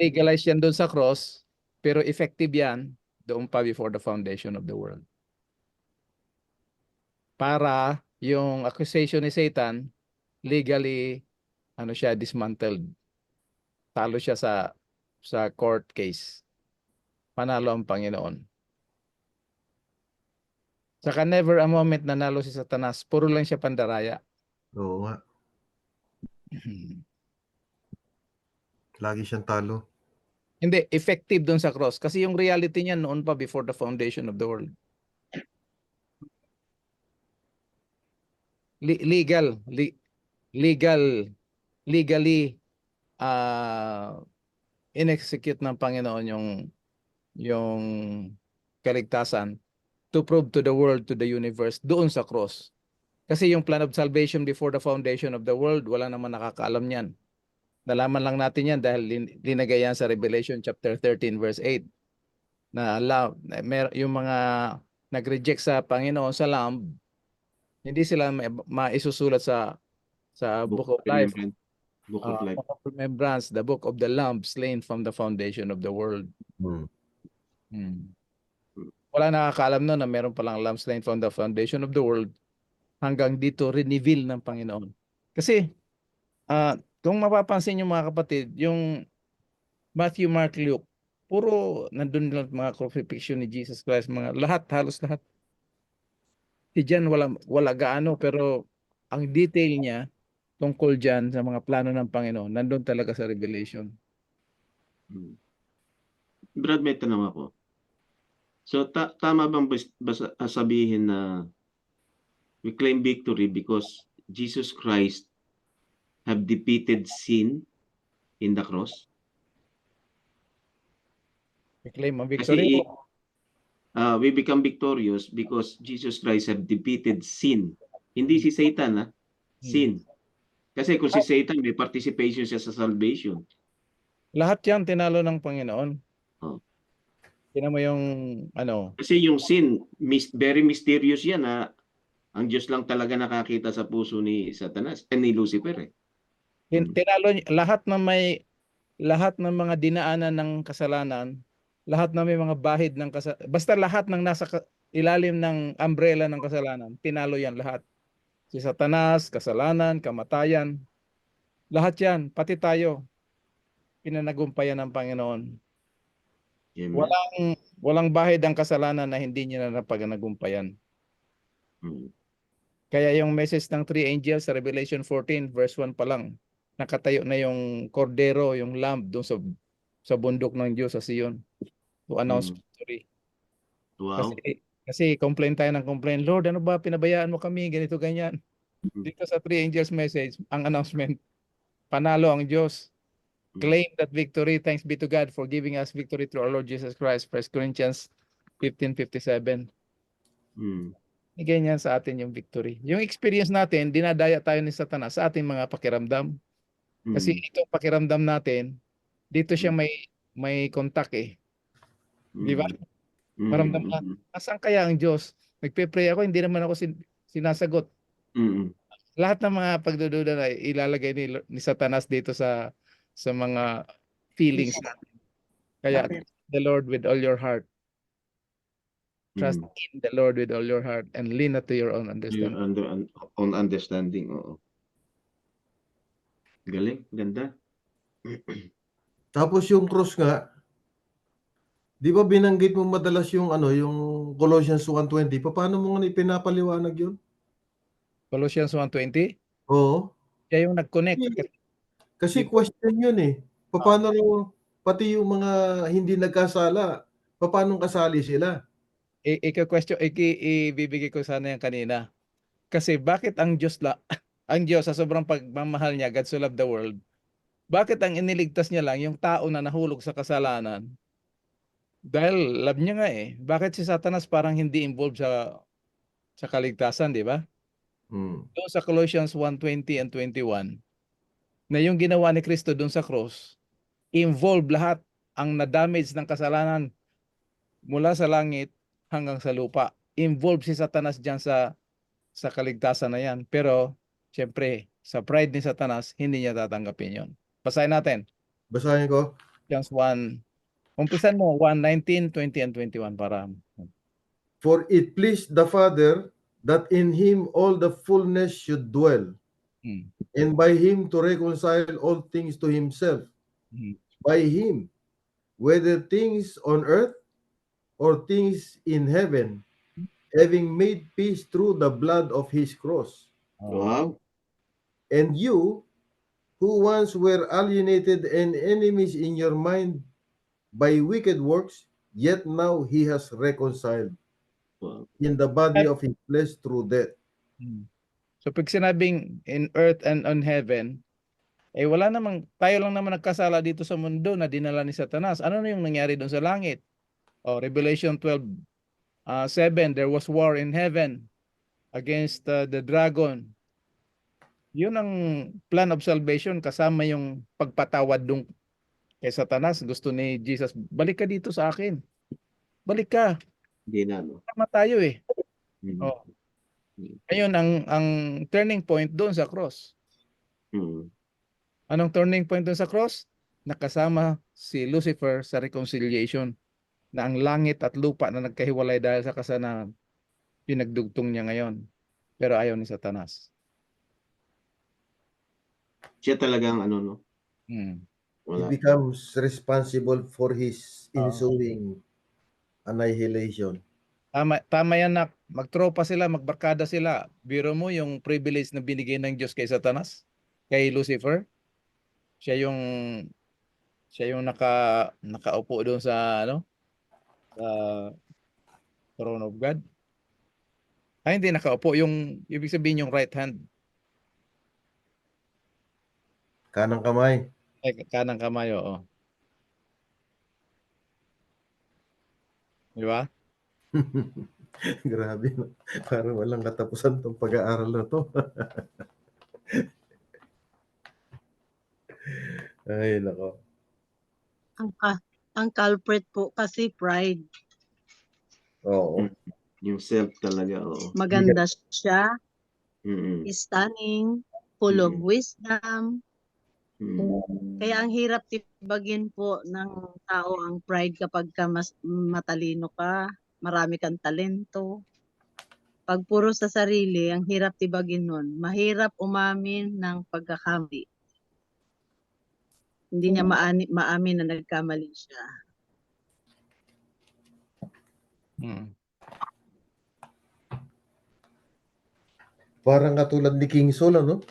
Legalize yan doon sa cross, pero effective yan doon pa before the foundation of the world. Para yung accusation ni Satan, legally, siya, dismantled. Talo siya sa court case. Panalo ang Panginoon. Saka never a moment nanalo si Satanas. Puro lang siya pandaraya. Oo nga. Lagi siyang talo. Hindi, effective doon sa cross. Kasi yung reality niya noon pa before the foundation of the world. Legally in-execute ng Panginoon yung kaligtasan to prove to the world, to the universe, doon sa cross. Kasi yung plan of salvation before the foundation of the world, wala naman nakakaalam niyan. Nalaman lang natin yan dahil linagay yan sa Revelation chapter 13 verse 8 na yung mga nag-reject sa Panginoon sa Lamb, hindi sila maisusulat sa Book of Life. Book of Life. Book of Remembrance, the Book of the Lamb slain from the foundation of the world. Wala nakakaalam nun na meron palang lamb slain from the foundation of the world hanggang dito reveal ng Panginoon. Kasi kung mapapansin nyo mga kapatid, yung Matthew, Mark, Luke, puro nandun lang mga crucifixion ni Jesus Christ, halos lahat. Si John wala gaano, pero ang detail niya tungkol dyan sa mga plano ng Panginoon, nandun talaga sa Revelation. Brad, may tanong ako. So, tama bang sabihin na we claim victory because Jesus Christ have defeated sin in the cross? We claim ang victory. Kasi we become victorious because Jesus Christ have defeated sin. Hindi si Satan, sin. Kasi kung si Satan, may participation siya sa salvation. Lahat yan tinalo ng Panginoon. Tingnan mo yung Kasi yung sin, very mysterious yan na ang Diyos lang talaga nakakita sa puso ni Satanas, ni Lucifer. Tinalo lahat ng mga dinaanan ng kasalanan, lahat na may mga bahid ng kasalanan, basta lahat ng nasa ilalim ng umbrella ng kasalanan, tinalo yan lahat. Si Satanas, kasalanan, kamatayan, lahat yan, pati tayo, pinanagumpayan ng Panginoon. Amen. Walang bahid ang kasalanan na hindi niya na napagnagumpayan. Mm. Kaya yung message ng three angels sa Revelation 14 verse 1 pa lang, nakatayo na yung kordero, yung lamb doon sa bundok ng Diyos sa Sion to announce Mm. victory. Wow. Kasi complain tayo ng complain, Lord, ano ba, pinabayaan mo kami, ganito, ganyan. Mm. Dito sa three angels message, ang announcement, panalo ang Diyos. Claim that victory. Thanks be to God for giving us victory through our Lord Jesus Christ. 1 Corinthians 15:57. Mm. Ganyan sa atin yung victory. Yung experience natin, dinadaya tayo ni Satanas sa ating mga pakiramdam. Kasi Mm. itong pakiramdam natin, dito siya may contact eh. Di ba? Mm. Maramdam na, Mm. asan kaya ang Diyos? Nagpe-pray ako, hindi naman ako sinasagot. Mm. Lahat ng mga pagdududa na ilalagay ni Satanas dito sa mga feelings natin. Kaya the Lord with all your heart. Trust Mm. in the Lord with all your heart and lean not to your own Your understanding. on understanding, oo. Galing, ganda. Tapos yung cross nga, di ba binanggit mo madalas yung yung Colossians 1:20, paano mo nga ipinapaliwanag yun? Colossians 1:20, Oo. siya yung nag-connect. Kasi Di ba? question yun eh. Paano pati yung mga hindi nagkasala, paano kasali sila? Ika-question, ibibigay ko sana yan kanina. Kasi bakit ang Diyos ang Diyos sa sobrang pagmamahal niya, God so loved the world, bakit ang iniligtas niya lang yung tao na nahulog sa kasalanan? Dahil love niya nga eh. Bakit si Satanas parang hindi involved sa kaligtasan, di ba? Hmm. Doon sa Colossians 1:20 and 21, na yung ginawa ni Kristo doon sa cross, involved lahat ang na-damage ng kasalanan mula sa langit hanggang sa lupa. Involved si Satanas diyan sa kaligtasan na yan. Pero, syempre, sa pride ni Satanas, hindi niya tatanggapin yon. Basahin natin. Basahin ko. Colossians 1. Umpisan mo, 1:19, 20, and 21 para. For it pleased the Father that in him all the fullness should dwell, Hmm. and by him to reconcile all things to himself. Hmm. By him, whether things on earth or things in heaven, having made peace through the blood of his cross. Wow. And you, who once were alienated and enemies in your mind by wicked works, yet now he has reconciled Wow. in the body of his flesh through death. Hmm. So pag sinabing in earth and on heaven, wala namang, tayo lang naman nagkasala dito sa mundo na dinala ni Satanas. Ano na yung nangyari doon sa langit? Revelation 12:7, there was war in heaven against the dragon. Yun ang plan of salvation, kasama yung pagpatawad doon kay Satanas. Gusto ni Jesus, balik ka dito sa akin. Balik ka. Hindi na, no? Tama tayo eh. Mm. Oh. Ayun ang turning point doon sa cross. Mm. Anong turning point doon sa cross? Nakasama si Lucifer sa reconciliation, na ang langit at lupa na nagkahiwalay dahil sa kasalanan, pinagdugtong niya ngayon. Pero ayaw ni Satanas. Siya talagang no? He Wala. becomes responsible for his ensuing annihilation. Tama yan, nak. Magtropa sila, magbarkada sila. Biro mo yung privilege na binigay ng Diyos kay Satanas, kay Lucifer. Siya yung nakaupo doon sa sa throne of God. Ay, hindi nakaupo, yung ibig sabihin yung right hand, Kanang kamay. kanang kamay, oo. Di ba? Grabe. No? Parang walang katapusan tong pag-aaral na to. Ay, nako. Ang culprit po kasi pride. Oo. Yung self talaga, oo. Maganda siya, Mm. stunning, full of wisdom. Mm. Kaya ang hirap tibagin po ng tao ang pride kapag ka mas matalino ka, marami kang talento. Pag puro sa sarili, ang hirap tibagin nun. Mahirap umamin ng pagkakamali. Hindi niya maamin na nagkamali siya. Mm. Parang katulad ni King Saul, ano?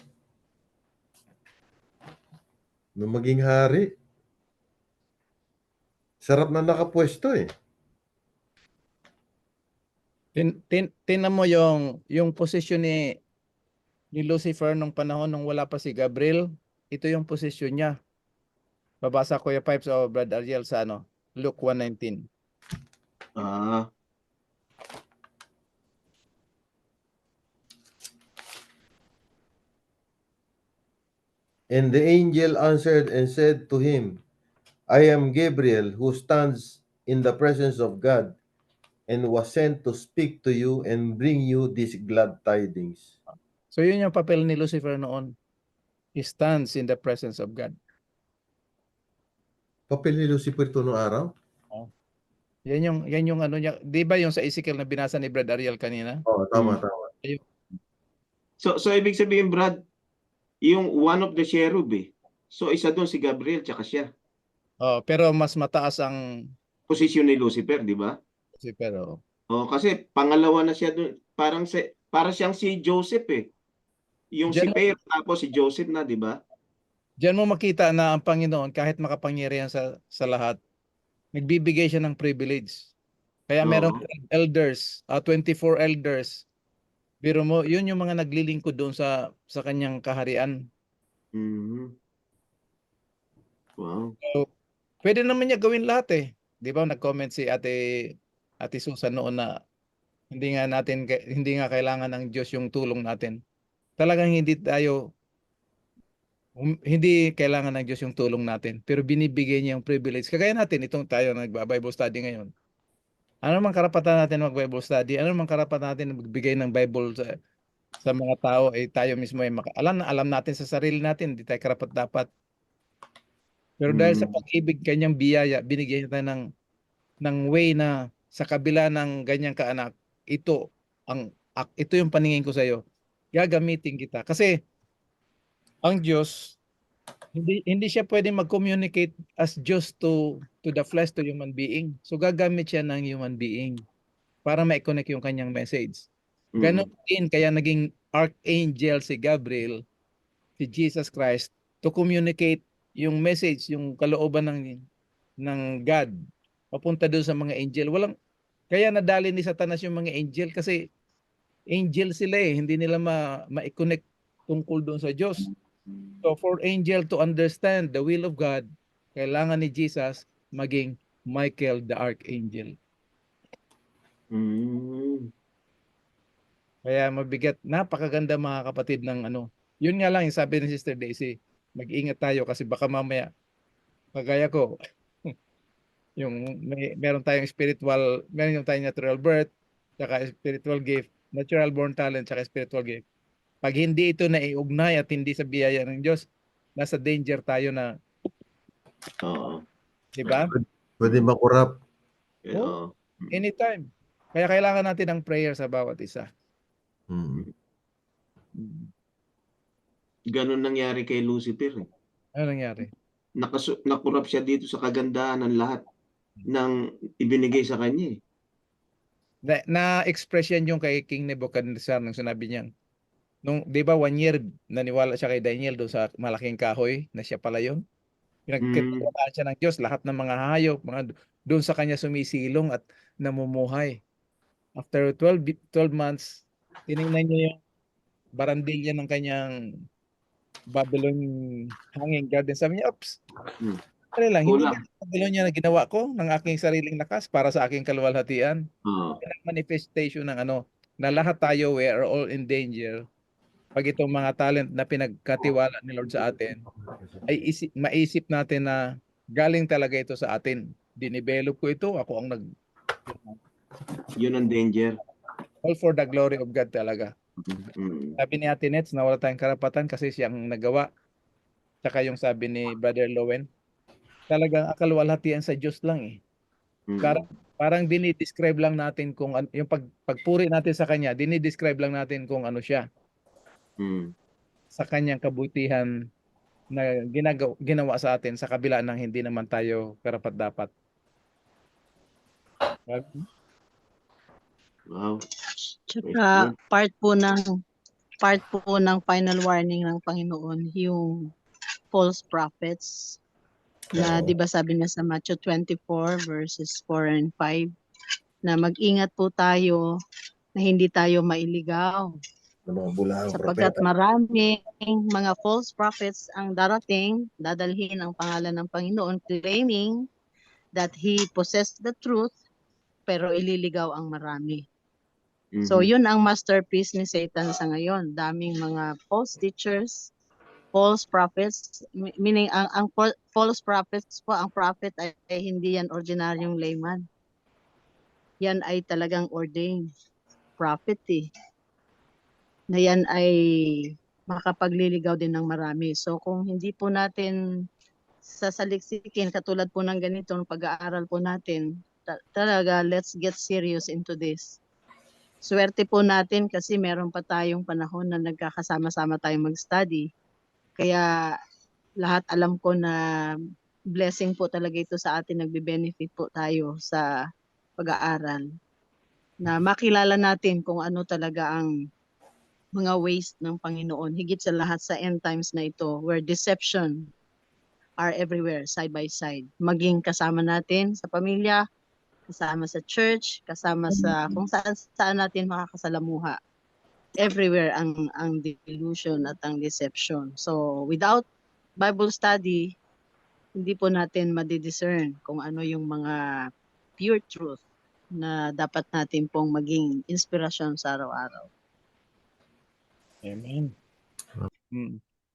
Nung maging hari. Sarap na nakapwesto eh. Tingnan mo yung posisyon ni Lucifer nung panahon nung wala pa si Gabriel. Ito yung posisyon niya. Babasa ko yung Pipes o Brad Ariel sa ano, Luke 1:19. Ah, And the angel answered and said to him, I am Gabriel, who stands in the presence of God, and was sent to speak to you and bring you these glad tidings. So yun yung papel ni Lucifer noon. He stands in the presence of God. Papel ni Lucifer ito noong araw? Yan yung ano niya, 'di ba yung sa Ezekiel na binasa ni Brad Ariel kanina? Oo, tama, Mm. tama. so ibig sabihin, Brad, yung one of the cherub eh. So isa doon si Gabriel tsaka siya. Oh, pero mas mataas ang Posisyon ni Lucifer, di ba? Lucifer. Oh. Oh, kasi pangalawa na siya doon. Para siyang si Joseph eh. Yung si Diyan, Pero tapos si Joseph na, di ba? diyan mo makita na ang Panginoon kahit makapangyarihan sa lahat, nagbibigay siya ng privilege. Kaya meron Oo. elders, 24 elders. Biro mo, yun yung mga naglilingkod doon sa kanyang kaharian. Mhm. Wow. So, pwede naman niya gawin lahat eh. 'Di ba nag-comment si Ate Susan noon na hindi nga kailangan ng Diyos yung tulong natin. Talagang hindi kailangan ng Diyos yung tulong natin, pero binibigay niya yung privilege. Kagaya natin, itong tayo nagba-Bible study ngayon. Ano mang karapatan natin mag-Bible study? Ano mang karapatan natin magbigay ng Bible sa mga tao? Eh tayo mismo ay alam natin sa sarili natin, hindi tayo karapat-dapat. Pero dahil sa Mhm. pag-ibig kanyang biyaya, binigyan niya tayo ng way na sa kabila ng ganyang kaanak, ito yung paningin ko sa iyo. Gagamitin kita. Kasi ang Diyos, hindi siya pwedeng mag-communicate as Diyos to the flesh, to human being. So gagamit siya ng human being para ma-connect yung kanyang message. Ganon Mhm. din kaya naging archangel si Gabriel, si Jesus Christ, to communicate yung message, yung kalooban ng God papunta doon sa mga angel. Kaya nadali ni Satanas yung mga angel kasi angel sila eh, hindi nila ma-connect tungkol doon sa Diyos. So for angel to understand the will of God, kailangan ni Jesus maging Michael the Archangel. Mhm. Kaya mabigat, napakaganda mga kapatid ng ano. Yun nga lang yung sabi ni Sister Daisy, mag-ingat tayo kasi baka mamaya kagaya ko, meron tayong natural birth, saka spiritual gift, natural born talent, saka spiritual gift. Pag hindi ito naiugnay at hindi sa biyaya ng Diyos, nasa danger tayo na, Oo. di ba? Pwede makurap. Oo. Anytime. Kaya kailangan natin ng prayer sa bawat isa. Hmm. Ganun nangyari kay Lucifer eh. Ano nangyari? Nakurap siya dito sa kagandahan ng lahat ng ibinigay sa kanya eh. Na-express yan yung kay King Nebuchadnezzar nung sinabi niya. Nung, di ba, 1 year, naniwala siya kay Daniel doon sa malaking kahoy na siya pala yun. Mm. Pinagkatiwalaan siya ng Diyos, lahat ng mga hayop, doon sa kanya sumisilong at namumuhay. After 12 months, tinignan niya yung barandilya ng kanyang Babylon hanging garden. Sabi niya, oops, Hmm. hindi ba Kulang. Babylonia na ginawa ko ng aking sariling lakas para sa aking kaluwalhatian? Oo. Manifestation ng ano, na lahat tayo, we are all in danger. Pag itong mga talent na pinagkatiwala ni Lord sa atin, ay maisip natin na galing talaga ito sa atin. Dinevelop ko ito, ako ang Yun ang danger. all for the glory of God talaga. Mm. Sabi ni Ate Nets na wala tayong karapatan kasi siyang nagawa. Tsaka yung sabi ni Brother Lowen, talagang akaluwalhatian sa Diyos lang eh. Mm. Parang dinidescribe lang natin kung yung pagpuri natin sa Kanya, dinidescribe lang natin kung ano siya Mm. sa Kanyang kabutihan na ginawa sa atin sa kabila ng hindi naman tayo karapat-dapat. Wow. Tsaka part po ng final warning ng Panginoon yung false prophets na Oo. 'di ba sabi niya sa Matthew 24 verses 4 and 5 na mag-ingat po tayo na hindi tayo mailigaw Ng mga bulahang sapagkat propeta. maraming mga false prophets ang darating, dadalhin ang pangalan ng Panginoon claiming that he possessed the truth pero ililigaw ang marami. So Mhm. yun ang masterpiece ni Satan sa ngayon. Daming mga false teachers, false prophets, meaning ang false prophets po, ang prophet ay hindi yan ordinaryong layman. Yan ay talagang ordained prophet eh. Na yan ay makapagliligaw din ng marami. So kung hindi po natin sasaliksikin katulad po ng ganitong pag-aaral po natin, talaga let's get serious into this. Swerte po natin kasi meron pa tayong panahon na nagkakasama-sama tayong mag-study. Kaya lahat alam ko na blessing po talaga ito sa atin, nagbe-benefit po tayo sa pag-aaral. Na makilala natin kung ano talaga ang mga ways ng Panginoon. Higit sa lahat sa end times na ito where deception are everywhere, side by side. Maging kasama natin sa pamilya, kasama sa church, kasama sa kung saan natin makakasalamuha. Everywhere ang delusion at ang deception. So without Bible study, hindi po natin madidiscern kung ano yung mga pure truth na dapat natin pong maging inspirasyon sa araw-araw. Amen.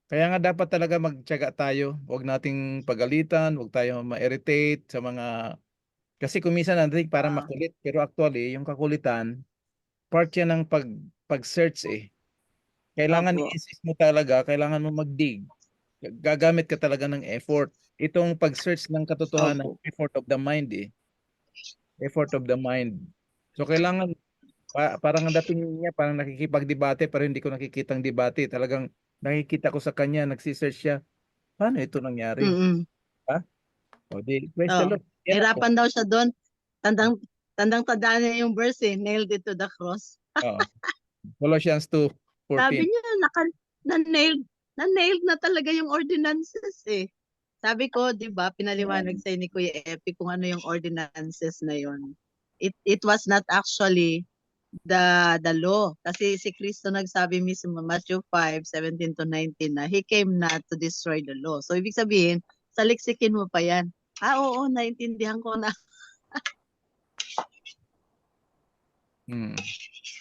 Kaya nga dapat talaga magtiyaga tayo. Huwag nating pagalitan, huwag tayo ma-irritate sa mga... Kasi kuminsan natin para makulit. Pero actually, yung kakulitan, part yan ng pag-search eh. Kailangan Opo. i-insist mo talaga, kailangan mo mag-dig. Gagamit ka talaga ng effort. Itong pag-search ng katotohanan, Opo. effort of the mind eh. Effort of the mind. So kailangan, parang ang dating niya, parang nakikipagdebate pero hindi ko nakikitang debate. Talagang nakikita ko sa kanya, nagsisearch siya. Paano ito nangyari? Mm-mm. Ha? O di, praise the Oh. Lord. Yan ako. Hirapan daw siya doon. Tandang-tanda niya yung verse eh, nailed it to the cross. Oo. Colossians 2:14. Sabi niya, na-nailed na talaga yung ordinances eh. Sabi ko, di ba, pinaliwanag sa ni Kuya Epi kung ano yung ordinances na yon. It was not actually the law. Kasi si Kristo nagsabi mismo, Matthew 5:17-19, na He came not to destroy the law. So, ibig sabihin, saliksikin mo pa yan. Oo, naintindihan ko na.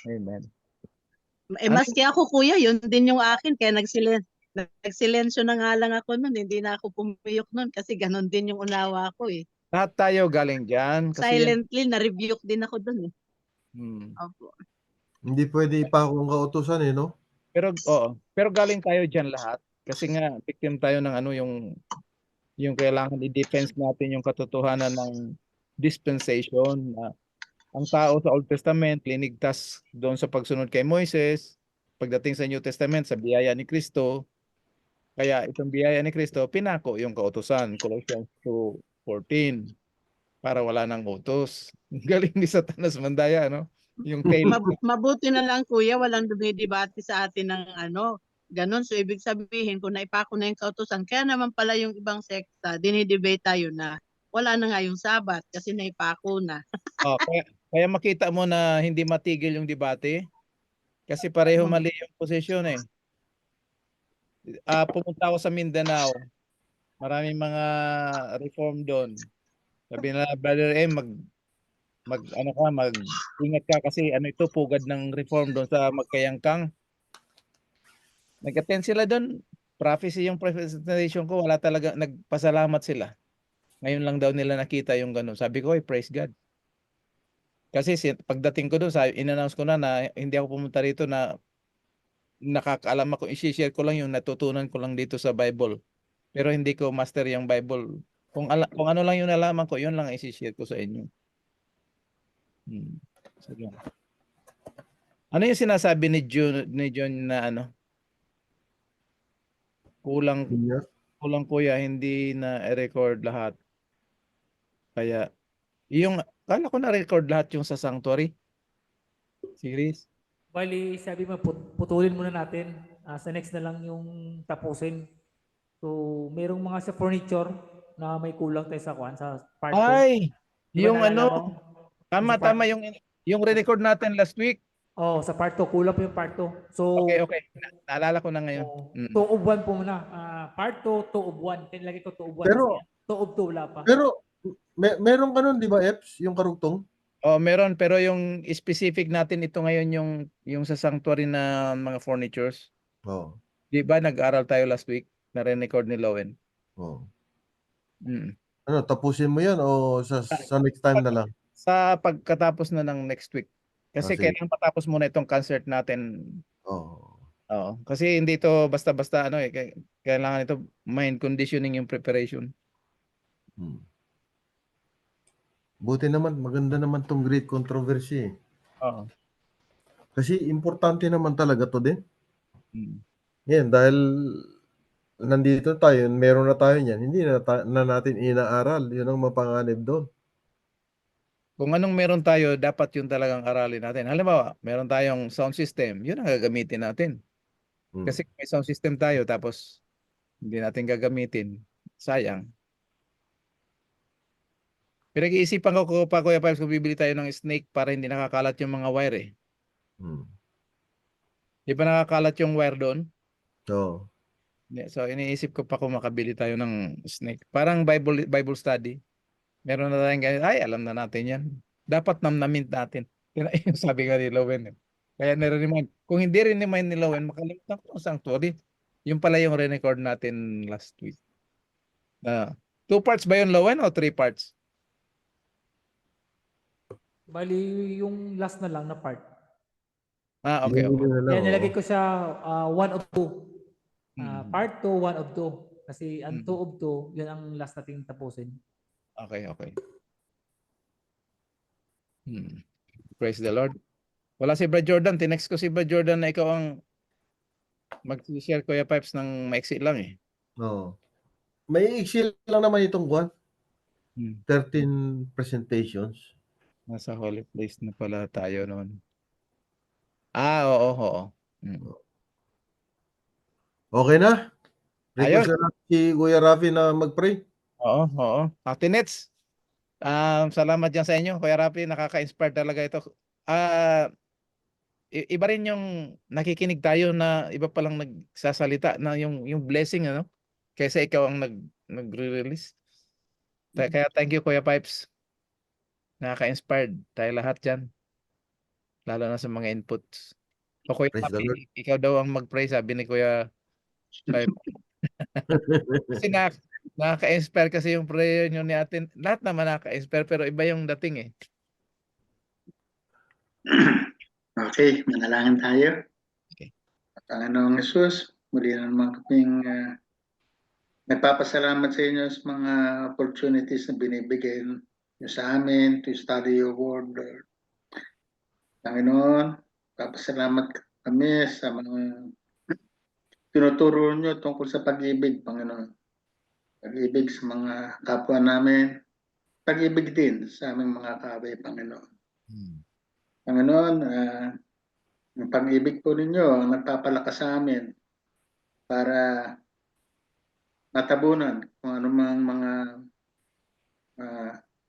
Amen. Maski ako kuya, yun din yung akin. Kaya nagsilensyo na nga lang ako nun. Hindi na ako pumiyok nun kasi ganun din yung unawa ko eh. Lahat tayo galing dyan. Kasi Silently, na-rebuke din ako dun eh. Opo. Hindi pwede ipako ang kautusan eh, no? Pero pero galing tayo diyan lahat kasi nga victim tayo ng ano yung kailangan i-defense natin yung katotohanan ng dispensation na ang tao sa Old Testament linigtas doon sa pagsunod kay Moises, pagdating sa New Testament sa biyaya ni Kristo. Kaya itong biyaya ni Kristo pinako yung kautusan, Colossians 2:14, para wala nang utos. Galing ni Satanas mandaya, no? Yung tail. Mabuti na lang kuya, walang dumidebate sa atin ng ano, ganun. So ibig sabihin, kung naipako na yung kautusan, kaya naman pala yung ibang sekta, dinidebate tayo na wala na nga yung sabat kasi naipako na. Kaya makita mo na hindi matigil yung debate kasi pareho mali yung posisyon eh. Pumunta ako sa Mindanao. Maraming mga reform doon. Sabi na, Brother M, mag-ingat ka kasi ano ito, pugad ng reform doon sa Magkayangkang. Nag-attend sila doon. Prophecy yung presentation ko, wala talaga, nagpasalamat sila. Ngayon lang daw nila nakita yung ganun. Sabi ko, praise God. Kasi pagdating ko doon, in-announce ko na hindi ako pumunta rito na nakakaalam ako, i-share ko lang yung natutunan ko lang dito sa Bible. Pero hindi ko master yung Bible. Kung ano lang yung nalaman ko, yun lang i-share ko sa inyo. Sige. Ano yung sinasabi ni John na ano? Kulang kuya, hindi na i-record lahat. Kaya, kala ko na-record lahat yung sa sanctuary. Series. Bali, sabi mo, putulin muna natin. Sa next na lang yung tapusin. So, merong mga sa furniture na may kulang tayo sa kwan, sa part 2. Ay, Di ba yung naalala ano, mo? tama, Sa part- tama yung re-record natin last week. Oh, sa part 2, kulang pa yung part 2. So, Okay, okay. Naalala ko na ngayon. Mm. 2 of 1 po muna. Part 2, 2 of 1. Tinlagay ko 2 of 1 Pero, kasi 2 of 2 wala pa. pero, meron ka nun, di ba, Eps? Yung karugtong? Oh, meron, pero yung specific natin ito ngayon yung sa sanctuary na mga furnitures. Oo. Di ba nag-aral tayo last week na re-record ni Lowen? Oo. Mm. Ano, tapusin mo yan o sa next time na lang? Sa pagkatapos na ng next week. Kasi Sige. kailangan patapos muna itong concert natin. Oo. Oo. Kasi hindi ito basta-basta ano eh. Kailangan ito mind conditioning yung preparation. Hmm. Buti naman, maganda naman tong great controversy. Oo. Kasi importante naman talaga to din. Mm. Yan, dahil nandito tayo, meron na tayo niyan, hindi na natin inaaral. Yun ang mapanganib doon. Kung anong meron tayo, dapat yun talagang aralin natin. Halimbawa, meron tayong sound system, yun ang gagamitin natin. Hmm. Kasi kung may sound system tayo, tapos hindi natin gagamitin, sayang. Pinag-iisipan ko pa, Kuya Piles, kung bibili tayo ng snake para hindi nakakalat yung mga wire eh. Hmm. Di ba nakakalat yung wire doon? Oo. So iniisip ko pa kung makabili tayo ng snake. Parang Bible study. Meron na tayong ganyan. Ay, alam na natin yan. Dapat namnamin natin. Yun yung sabi nga ni Lowen. Kaya nare-remind. Kung hindi rin remind ni Lowen, makalimutan ko ang sanctuary. Yung pala yung re-record natin last week. 2 parts ba yun, Lowen, o 3 parts? Bali, yung last na lang na part. Okay. Yun na lang, Kaya nilagay oo. ko siya 1 of 2. Mm. Part 2, 1 of 2. Kasi ang Mm. 2 of 2, yun ang last nating tapusin. Okay. Praise the Lord. Wala si Brad Jordan. Tinext ko si Brad Jordan na ikaw ang mag-share, Kuya Pipes, ng maiksi lang eh. Oo. May iksi lang naman itong buwan. Hmm. 13 presentations. Nasa holy place na pala tayo noon. Oo. Hmm. Okay na? Ayun. Request na si Kuya Rafi na mag-pray. Oo. Tinets. Salamat dyan sa inyo, Kuya Rafi. Nakaka-inspire talaga ito. Iba rin yung nakikinig tayo na iba palang nagsasalita na yung blessing, ano? Kaysa ikaw ang nagre-release. Kaya thank you, Kuya Pipes. Nakaka-inspired tayo lahat dyan. Lalo na sa mga inputs. O Kuya Praise the Lord. Rafi, ikaw daw ang mag-pray, sabi ni Kuya Pipes. Kasi nakaka-inspire kasi yung prayer nyo ni atin. Lahat naman nakaka-inspire pero iba yung dating eh. Okay, manalangin tayo. Okay. Panginoong Jesus, muli na naman kaming nagpapasalamat sa inyo sa mga opportunities na binibigay niyo sa amin to study your word, Lord. Panginoon, papasalamat kami sa mga tinuturo niyo tungkol sa pag-ibig, Panginoon. Pag-ibig sa mga kapwa namin, pag-ibig din sa aming mga kaaway, Panginoon. Panginoon, ang pag-ibig po ninyo ang nagpapalakas sa amin para matabunan kung anumang mga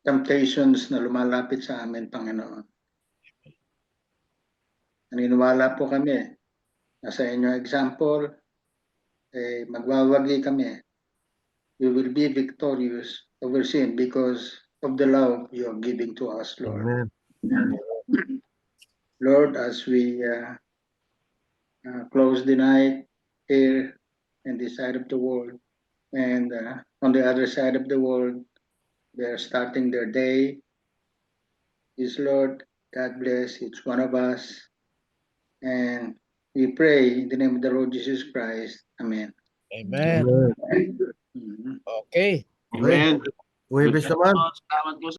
temptations na lumalapit sa amin, Panginoon. Naniniwala po kami na sa inyong example, magwawagi kami. We will be victorious over sin because of the love you are giving to us, Lord. Amen. Lord, as we close the night here in this side of the world, and on the other side of the world, they're starting their day. Please, Lord, God bless each one of us. And we pray in the name of the Lord Jesus Christ. Amen. Amen. Amen. Mhm. Okay. Okay. Huwebes naman. Salamat po